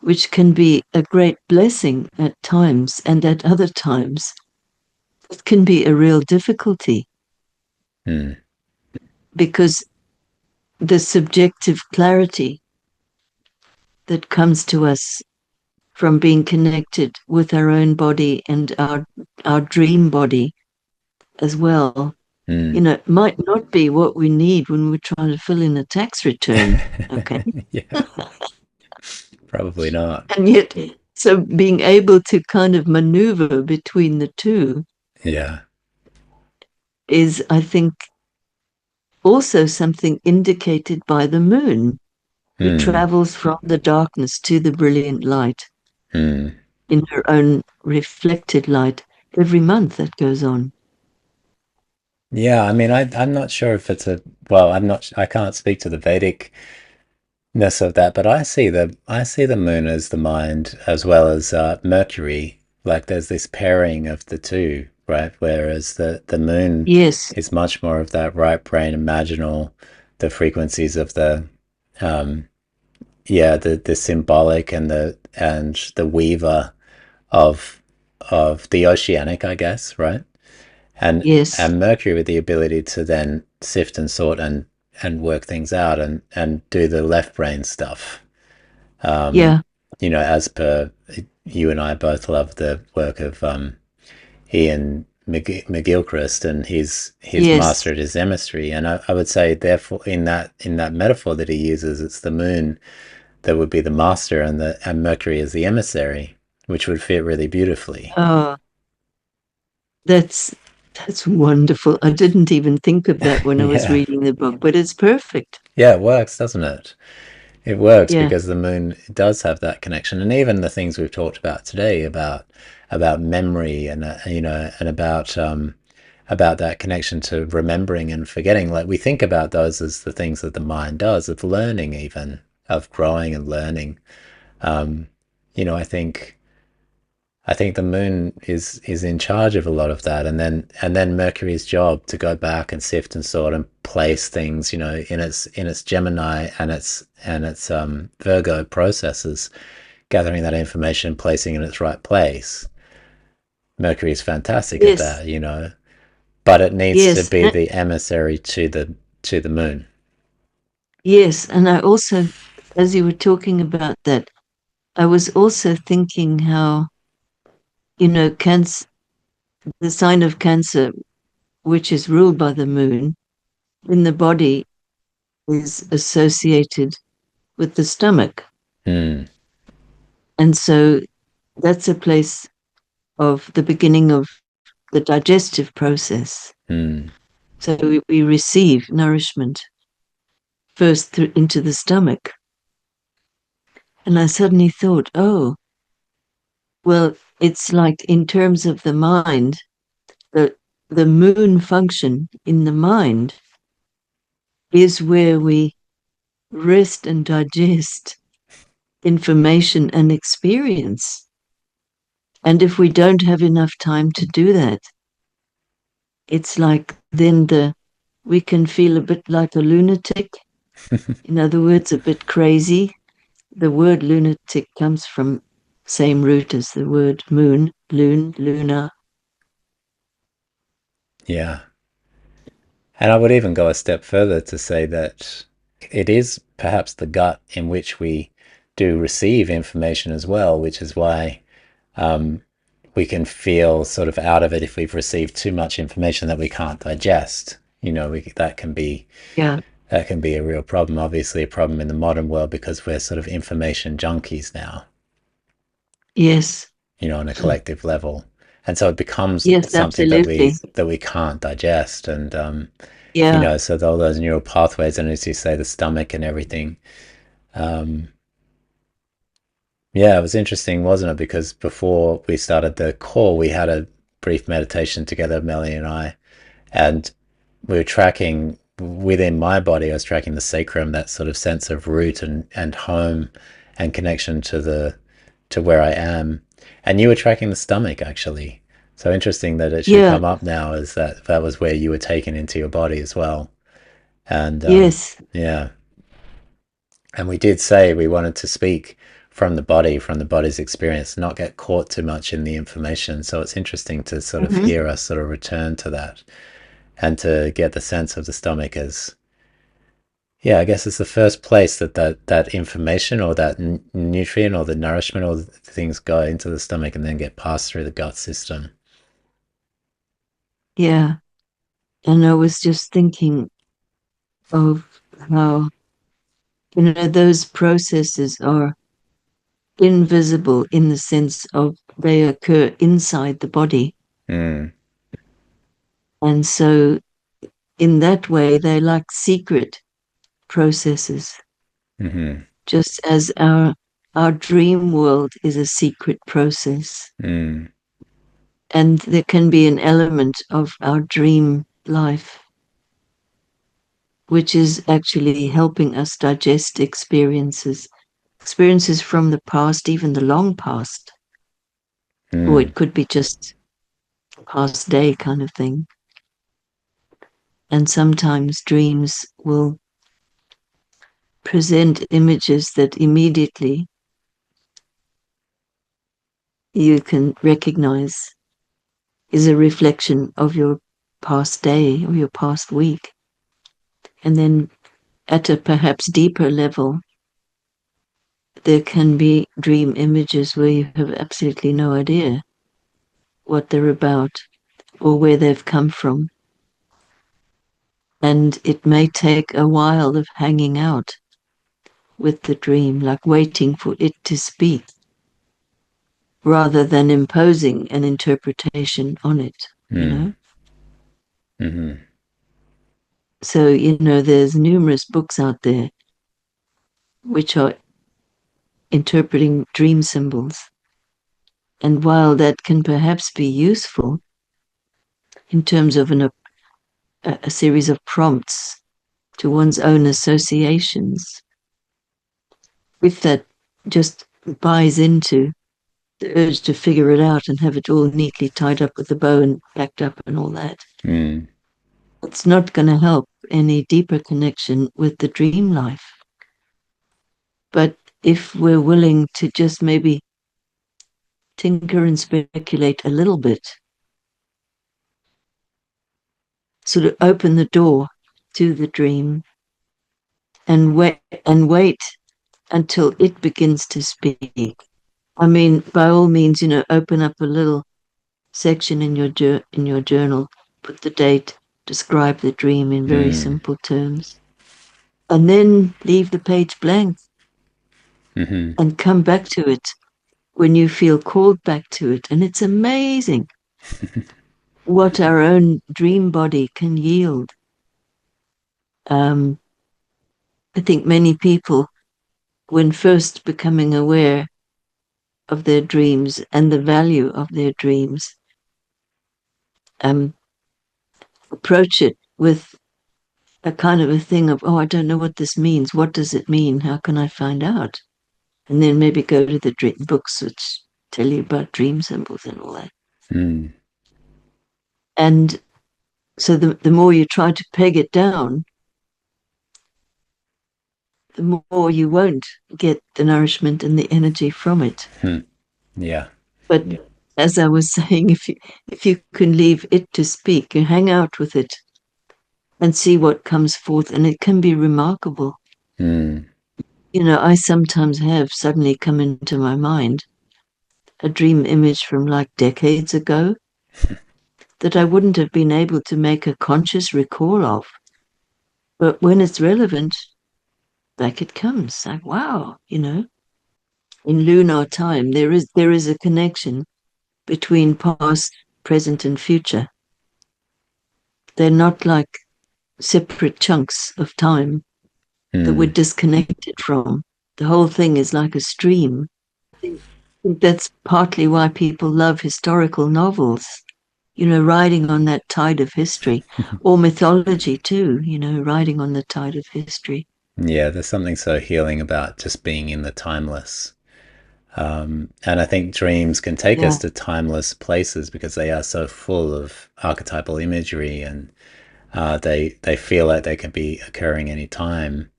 which can be a great blessing at times, and at other times, it can be a real difficulty Hmm. because the subjective clarity that comes to us from being connected with our own body and our dream body as well, Hmm. might not be what we need when we're trying to fill in a tax return. Okay. Yeah. Probably not. And yet, so being able to kind of maneuver between the two Yeah. is, I think, also something indicated by the moon, who Hmm. travels from the darkness to the brilliant light Hmm. in her own reflected light every month that goes on. Yeah, I mean, I'm not sure if it's a, well, I can't speak to the Vedicness of that, but I see the moon as the mind as well as Mercury. Like there's this pairing of the two, right? Whereas the moon Yes, is much more of that right brain imaginal, the frequencies of the um, yeah, the symbolic and the weaver of the oceanic, I guess, right? And yes, and Mercury with the ability to then sift and sort and work things out and do the left brain stuff. Um, yeah, as per you and I both love the work of Ian McGilchrist and his yes. mastered his emissary. And I would say therefore in that metaphor that he uses, it's the moon that would be the master and Mercury is the emissary, which would fit really beautifully. Oh, that's that's wonderful. I didn't even think of that when I was Yeah. reading the book, but it's perfect. Yeah, it works, doesn't it? It works Yeah, because the moon does have that connection, and even the things we've talked about today about memory and and about that connection to remembering and forgetting. Like we think about those as the things that the mind does of learning, even of growing and learning. Um, I think the moon is in charge of a lot of that, and then Mercury's job to go back and sift and sort and place things, in its Gemini and its Virgo processes, gathering that information, placing it in its right place. Mercury is fantastic at yes, that, but it needs to yes, be the emissary to the moon. yes. And I also, as you were talking about that, I was also thinking how, cancer, the sign of Cancer, which is ruled by the moon, in the body is associated with the stomach. Hmm. And so that's a place of the beginning of the digestive process. Hmm. So we receive nourishment first through, into the stomach. And I suddenly thought, oh, well, it's like in terms of the mind, the, the moon function in the mind is where we rest and digest information and experience. And if we don't have enough time to do that, it's like then we can feel a bit like a lunatic. In other words, a bit crazy. The word lunatic comes from same root as the word moon, lunar. Yeah. And I would even go a step further to say that it is perhaps the gut in which we do receive information as well, which is why um, we can feel sort of out of it if we've received too much information that we can't digest. Yeah. That can be a real problem. Obviously, a problem in the modern world because we're sort of information junkies now, Yes. on a collective level, and so it becomes Yes, something that we absolutely. that we can't digest, and Yeah. so all those neural pathways, and as you say, the stomach and everything. Um, yeah, it was interesting, wasn't it? Because before we started the call, we had a brief meditation together, Melanie and I, and we were tracking within my body. I was tracking the sacrum, that sort of sense of root and home, and connection to where I am. And you were tracking the stomach, actually. So interesting that it should Yeah. come up now, is that was where you were taken into your body as well. And Yes. yeah, and we did say we wanted to speak from the body, from the body's experience, not get caught too much in the information. So it's interesting to sort of Mm-hmm. hear us sort of return to that and to get the sense of the stomach as, yeah, I guess it's the first place that information or that nutrient or the nourishment or the things go into the stomach and then get passed through the gut system. Yeah. And I was just thinking of how, those processes are invisible in the sense of they occur inside the body. Mm. And so, in that way, they're like secret processes, Mm-hmm. just as our dream world is a secret process. Mm. And there can be an element of our dream. life, which is actually helping us digest experiences from the past, even the long past, or Mm. it could be just past day kind of thing. And sometimes dreams will present images that immediately you can recognize is a reflection of your past day or your past week. And then at a perhaps deeper level, there can be dream images where you have absolutely no idea what they're about or where they've come from. And it may take a while of hanging out with the dream, like waiting for it to speak, rather than imposing an interpretation on it, you Mm. know? Mm-hmm. So, there's numerous books out there which are interpreting dream symbols. And while that can perhaps be useful in terms of a series of prompts to one's own associations, if that just buys into the urge to figure it out and have it all neatly tied up with a bow and packed up and all that, Mm. it's not going to help any deeper connection with the dream life. But if we're willing to just maybe tinker and speculate a little bit, sort of open the door to the dream and wait until it begins to speak. I mean, by all means, open up a little section in your journal, put the date, describe the dream in very Mm. simple terms, and then leave the page blank Mm-hmm. and come back to it when you feel called back to it. And it's amazing what our own dream body can yield. Um, I think many people, when first becoming aware of their dreams and the value of their dreams, um, approach it with a kind of a thing of, oh, I don't know what this means. What does it mean? How can I find out? And then maybe go to the books which tell you about dream symbols and all that. Mm. And so the more you try to peg it down, the more you won't get the nourishment and the energy from it. Mm. Yeah. But as I was saying, if you can leave it to speak, you hang out with it and see what comes forth, and it can be remarkable. Mm. I sometimes have suddenly come into my mind a dream image from like decades ago that I wouldn't have been able to make a conscious recall of. But when it's relevant, back it comes. Like, wow, in lunar time, there is a connection between past, present, and future. They're not like separate chunks of time that we're Mm. disconnected from. The whole thing is like a stream. I think that's partly why people love historical novels, riding on that tide of history, or mythology too, riding on the tide of history. Yeah, there's something so healing about just being in the timeless. And I think dreams can take us Yeah. to timeless places because they are so full of archetypal imagery, and they feel like they can be occurring anytime.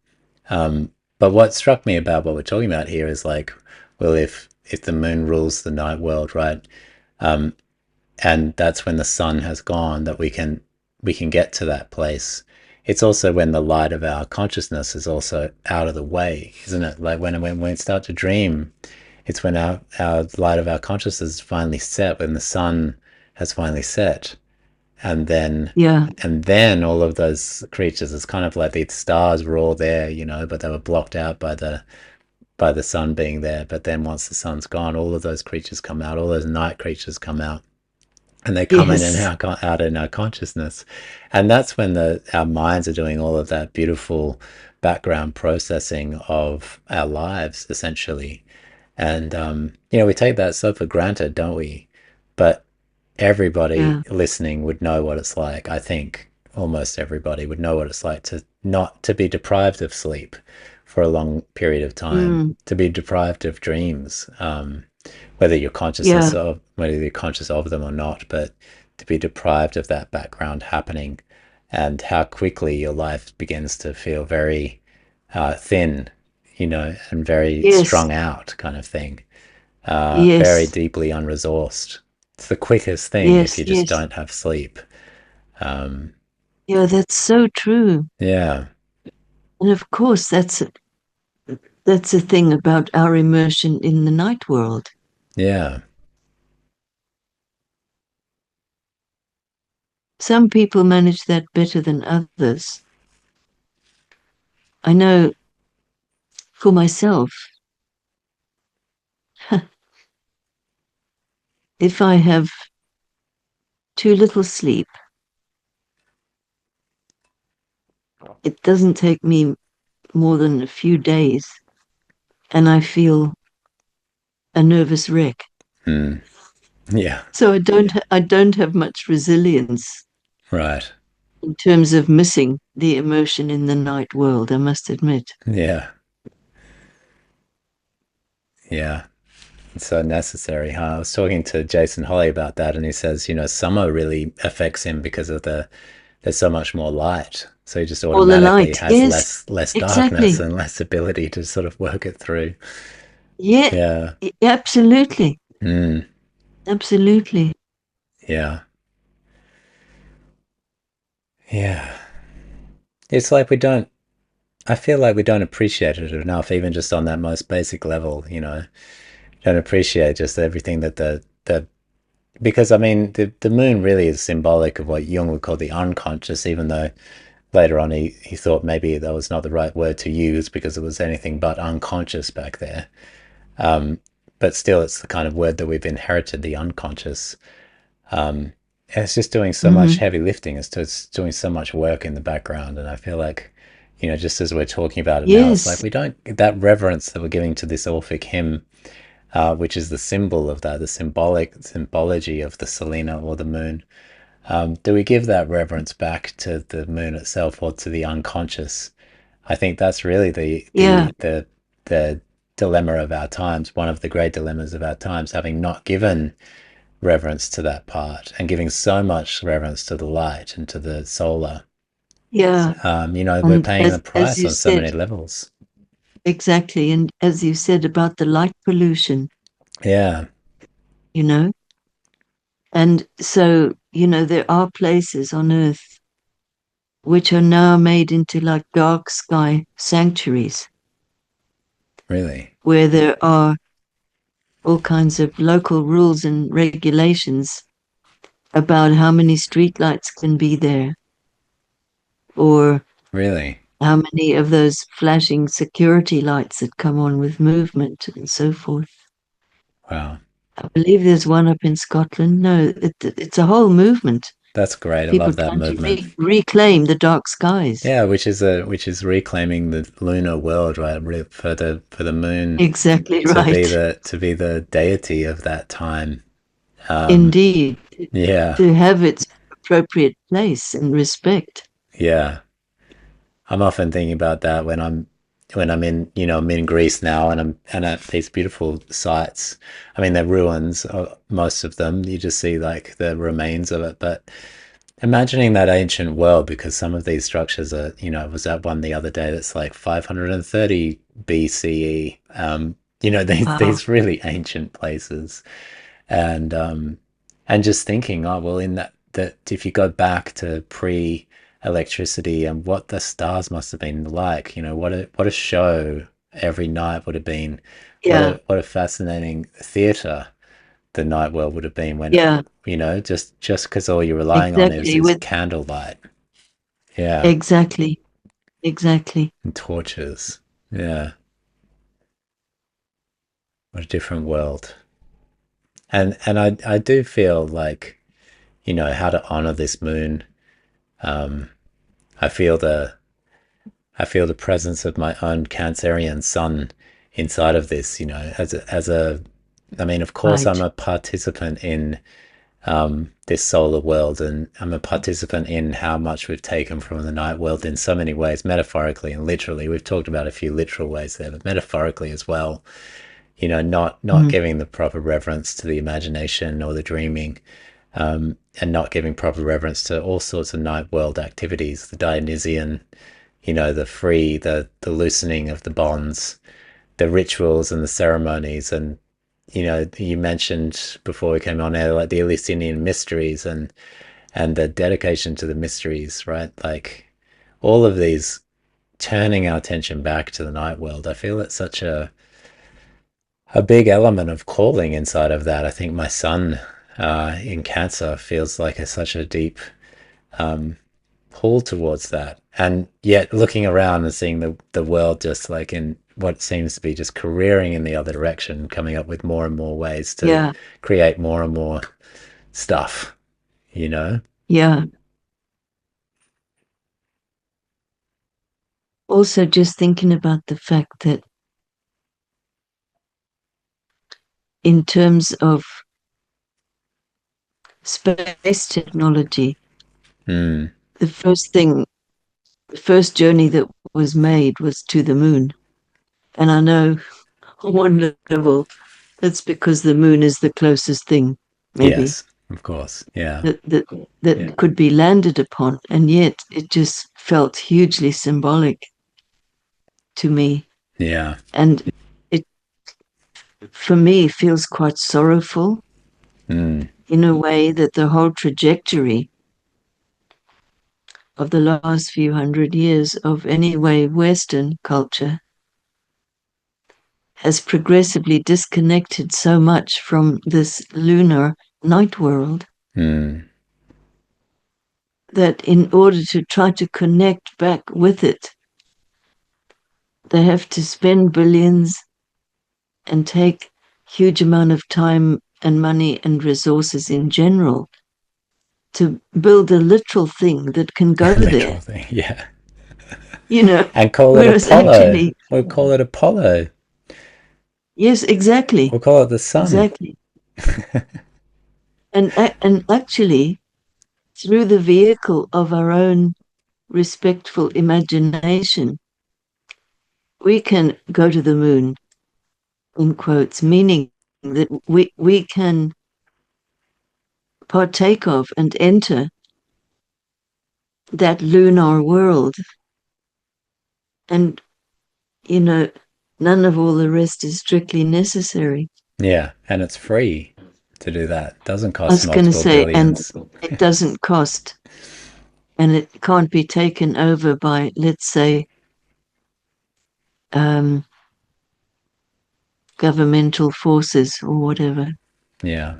But what struck me about what we're talking about here is like, well, if the moon rules the night world, right? And that's when the sun has gone that we can get to that place. It's also when the light of our consciousness is also out of the way, isn't it? Like when we start to dream, it's when our light of our consciousness is finally set, when the sun has finally set. And then Yeah. and then all of those creatures, it's kind of like the stars were all there, but they were blocked out by the sun being there. But then once the sun's gone, all of those creatures come out, all those night creatures come out, and they come in and Yes. out in our consciousness. And that's when our minds are doing all of that beautiful background processing of our lives, essentially. And we take that so for granted, don't we? But everybody Yeah. listening would know what it's like, I think. almost everybody would know what it's like to not to be deprived of sleep for a long period of time, Mm, to be deprived of dreams, whether you're yeah. whether you're conscious of them or not, but to be deprived of that background happening, and how quickly your life begins to feel very thin, and very Yes. strung out, kind of thing, very Yes. deeply unresourced. It's the quickest thing if Yes. you just Yes. don't have sleep. Um, Yeah, that's so true. yeah, And of course, that's the thing about our immersion in the night world. yeah. Some people manage that better than others. I know for myself, if I have too little sleep, it doesn't take me more than a few days and I feel a nervous wreck. Mm, yeah, So I don't have much resilience right. in terms of missing the immersion in the night world, I must admit. Yeah, yeah. It's so necessary, huh? I was talking to Jason Holly about that, and he says, summer really affects him because there's so much more light. So he just All the automatically light. has Yes, less darkness exactly. and less ability to sort of work it through. Yeah, Yeah. absolutely. Mm, Absolutely. yeah. Yeah. It's like we don't I feel like we don't appreciate it enough, even just on that most basic level, don't appreciate just everything that the because I mean the moon really is symbolic of what Jung would call the unconscious, even though later on he thought maybe that was not the right word to use because it was anything but unconscious back there. But still, it's the kind of word that we've inherited, the unconscious. And it's just doing so much Hmm. heavy lifting. It's doing so much work in the background. And I feel like, just as we're talking about it now, it's like Yes. we don't, that reverence that we're giving to this Orphic hymn, which is the symbol of that, the symbology of the Selena or the moon. Do we give that reverence back to the moon itself or to the unconscious? I think that's really Yeah. the dilemma of our times, one of the great dilemmas of our times, having not given reverence to that part and giving so much reverence to the light and to the solar. Yeah. We're And paying the as price you on so said, many levels. exactly. And as you said about the light pollution, Yeah, you know, and so, there are places on Earth which are now made into like dark sky sanctuaries really, where there are all kinds of local rules and regulations about how many streetlights can be there or really. how many of those flashing security lights that come on with movement and so forth. Wow. I believe there's one up in Scotland. No, it's a whole movement. That's great. I People love that trying to movement. reclaim the dark skies. Yeah, which is reclaiming the lunar world, right? For the moon Exactly to be right. the deity of that time. Um, Indeed, yeah, to have its appropriate place and respect. yeah. I'm often thinking about that when I'm in I'm in Greece now and I'm at these beautiful sites. I mean, they're ruins, most of them. You just see like the remains of it, but imagining that ancient world, because some of these structures are, I was at one the other day that's like 530 BCE. Wow. These really ancient places, and just thinking, oh well, in that if you go back to pre-electricity and what the stars must have been like, what a show every night would have been, Yeah, what a fascinating theater the night world would have been when yeah, just because all you're relying on exactly. is With candlelight, yeah, exactly, exactly. and torches, yeah, what a different world. And I do feel like how to honor this moon. um I feel the I feel the presence of my own Cancerian sun inside of this, as a I mean, of course, I'm Right. a participant in this solar world, and I'm a participant in how much we've taken from the night world in so many ways, metaphorically and literally. We've talked about a few literal ways there, but metaphorically as well. Not Mm. giving the proper reverence to the imagination or the dreaming, and not giving proper reverence to all sorts of night world activities, the Dionysian, the free, the loosening of the bonds, the rituals and the ceremonies. And you mentioned before we came on air, like the Eleusinian mysteries and the dedication to the mysteries, right? Like all of these, turning our attention back to the night world. I feel it's such a big element of calling inside of that. I think my son in Cancer feels like such a deep pull towards that. And yet looking around and seeing the world just like in what seems to be just careering in the other direction, coming up with more and more ways to Yeah, create more and more stuff, you know? yeah. Also, just thinking about the fact that in terms of space technology, Mm, the the first journey that was made was to the moon. And I know on one level, that's because the moon is the closest thing, maybe, yes, of course. Yeah. that that that could be landed upon. And yet it just felt hugely symbolic to me. Yeah. And it, for me, feels quite sorrowful Mm, in a way that the whole trajectory of the last few hundred years of anyway Western culture has progressively disconnected so much from this lunar night world mm, that in order to try to connect back with it, they have to spend billions and take huge amount of time and money and resources in general to build a literal thing that can go there, literal thing. Yeah. you know, And call it whereas Apollo. actually, We'll call it Apollo. yes, exactly, We'll call it the sun. exactly. And actually, through the vehicle of our own respectful imagination, we can go to the moon, in quotes, meaning that we can partake of and enter that lunar world. And, you know, none of all the rest is strictly necessary. Yeah, and it's free to do that. It doesn't I cost was going to multiple say, and billions. it doesn't cost, and it can't be taken over by, let's say, um, governmental forces or whatever. Yeah,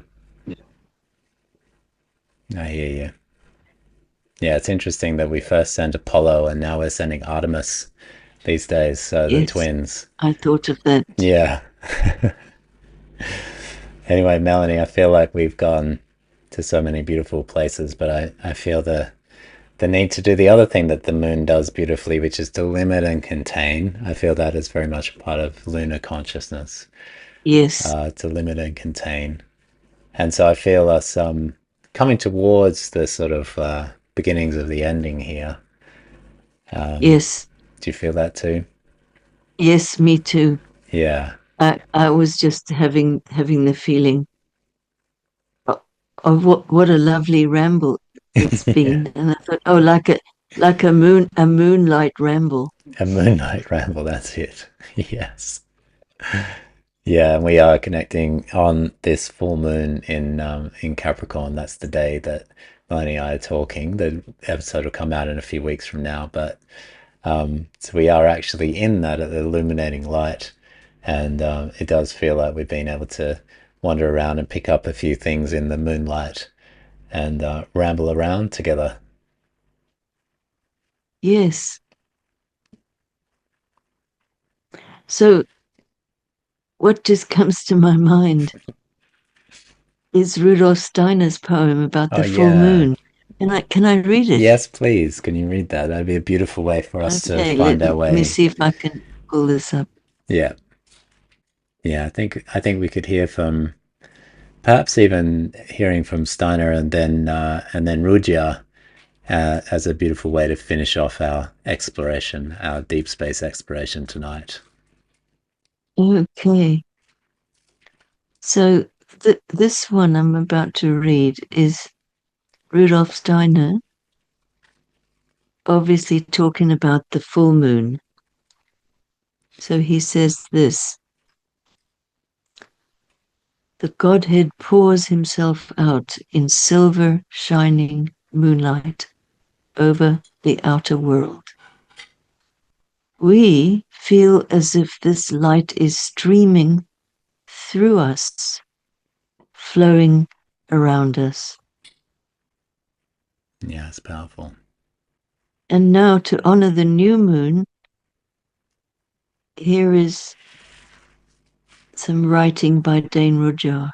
I hear you. Yeah, it's interesting that we first sent Apollo and now we're sending Artemis these days. So the Yes, twins. I thought of that. Yeah. Anyway, Melanie, I feel like we've gone to so many beautiful places, but I feel the need to do the other thing that the moon does beautifully, which is to limit and contain. I feel that is very much part of lunar consciousness, Yes, to limit and contain. And so I feel us coming towards the sort of beginnings of the ending here. yes, Do you feel that too? yes, me too. Yeah. I was just having the feeling of what a lovely ramble it's Yeah. been. And I thought, oh, like a moonlight ramble. A moonlight ramble, that's it. Yes. Yeah, and we are connecting on this full moon in Capricorn. That's the day that Melanie and I are talking. The episode will come out in a few weeks from now, but so we are actually in that at the illuminating light, and it does feel like we've been able to wander around and pick up a few things in the moonlight and ramble around together. Yes. So what just comes to my mind is Rudolf Steiner's poem about Oh the full yeah. moon. And I can I read it? Yes, please. Can you read that? That'd be a beautiful way for us to Okay, find our let me way. see if I can pull this up. Yeah. Yeah, I think we could hear from perhaps even hearing from Steiner and then Rudya as a beautiful way to finish off our exploration, our deep space exploration tonight. Okay. So this one I'm about to read is Rudolf Steiner, obviously talking about the full moon. So he says this: the Godhead pours himself out in silver shining moonlight over the outer world. We feel as if this light is streaming through us, flowing around us. Yeah, it's powerful. And now, to honor the new moon, here is some writing by Dane Rudhyar.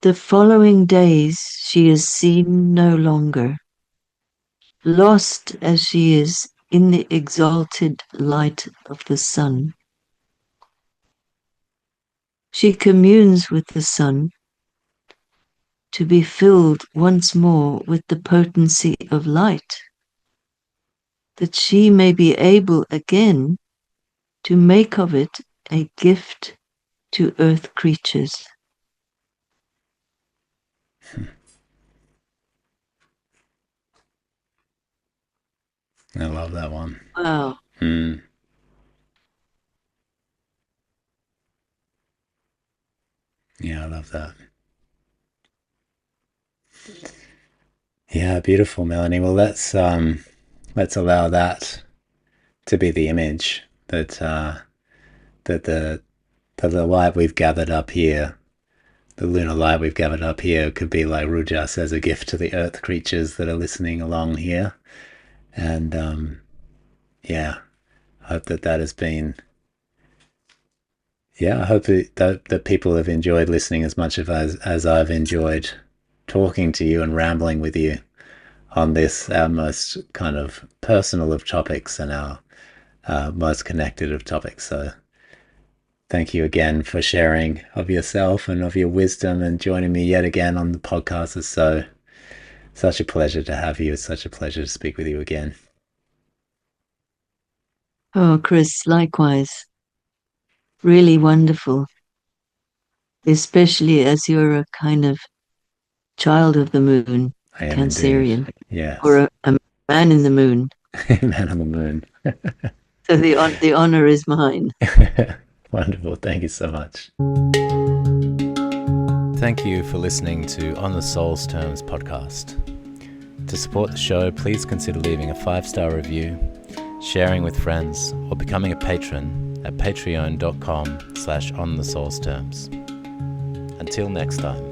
The following days she is seen no longer, lost as she is in the exalted light of the sun. She communes with the sun to be filled once more with the potency of light, that she may be able again to make of it a gift to earth creatures. I love that one. Wow. Mm. Yeah, I love that. Yeah, beautiful, Melanie. Well, let's allow that to be the image that that the light we've gathered up here, the lunar light we've gathered up here, could be like Ruja says, a gift to the earth creatures that are listening along here. And yeah, I hope that has been. Yeah, I hope that people have enjoyed listening as much as I've enjoyed talking to you and rambling with you on this, our most kind of personal of topics and our most connected of topics. So thank you again for sharing of yourself and of your wisdom and joining me yet again on the podcast. It's such a pleasure to have you. It's such a pleasure to speak with you again. Oh, Chris, likewise. Really wonderful, especially as you're a kind of child of the moon, I am indeed. Cancerian, Yes. or a man in the moon. Man on the moon. So the honor is mine. Wonderful. Thank you so much. Thank you for listening to On the Soul's Terms podcast. To support the show, please consider leaving a 5-star review, sharing with friends, or becoming a patron at patreon.com/onthesoulsterms. Until next time.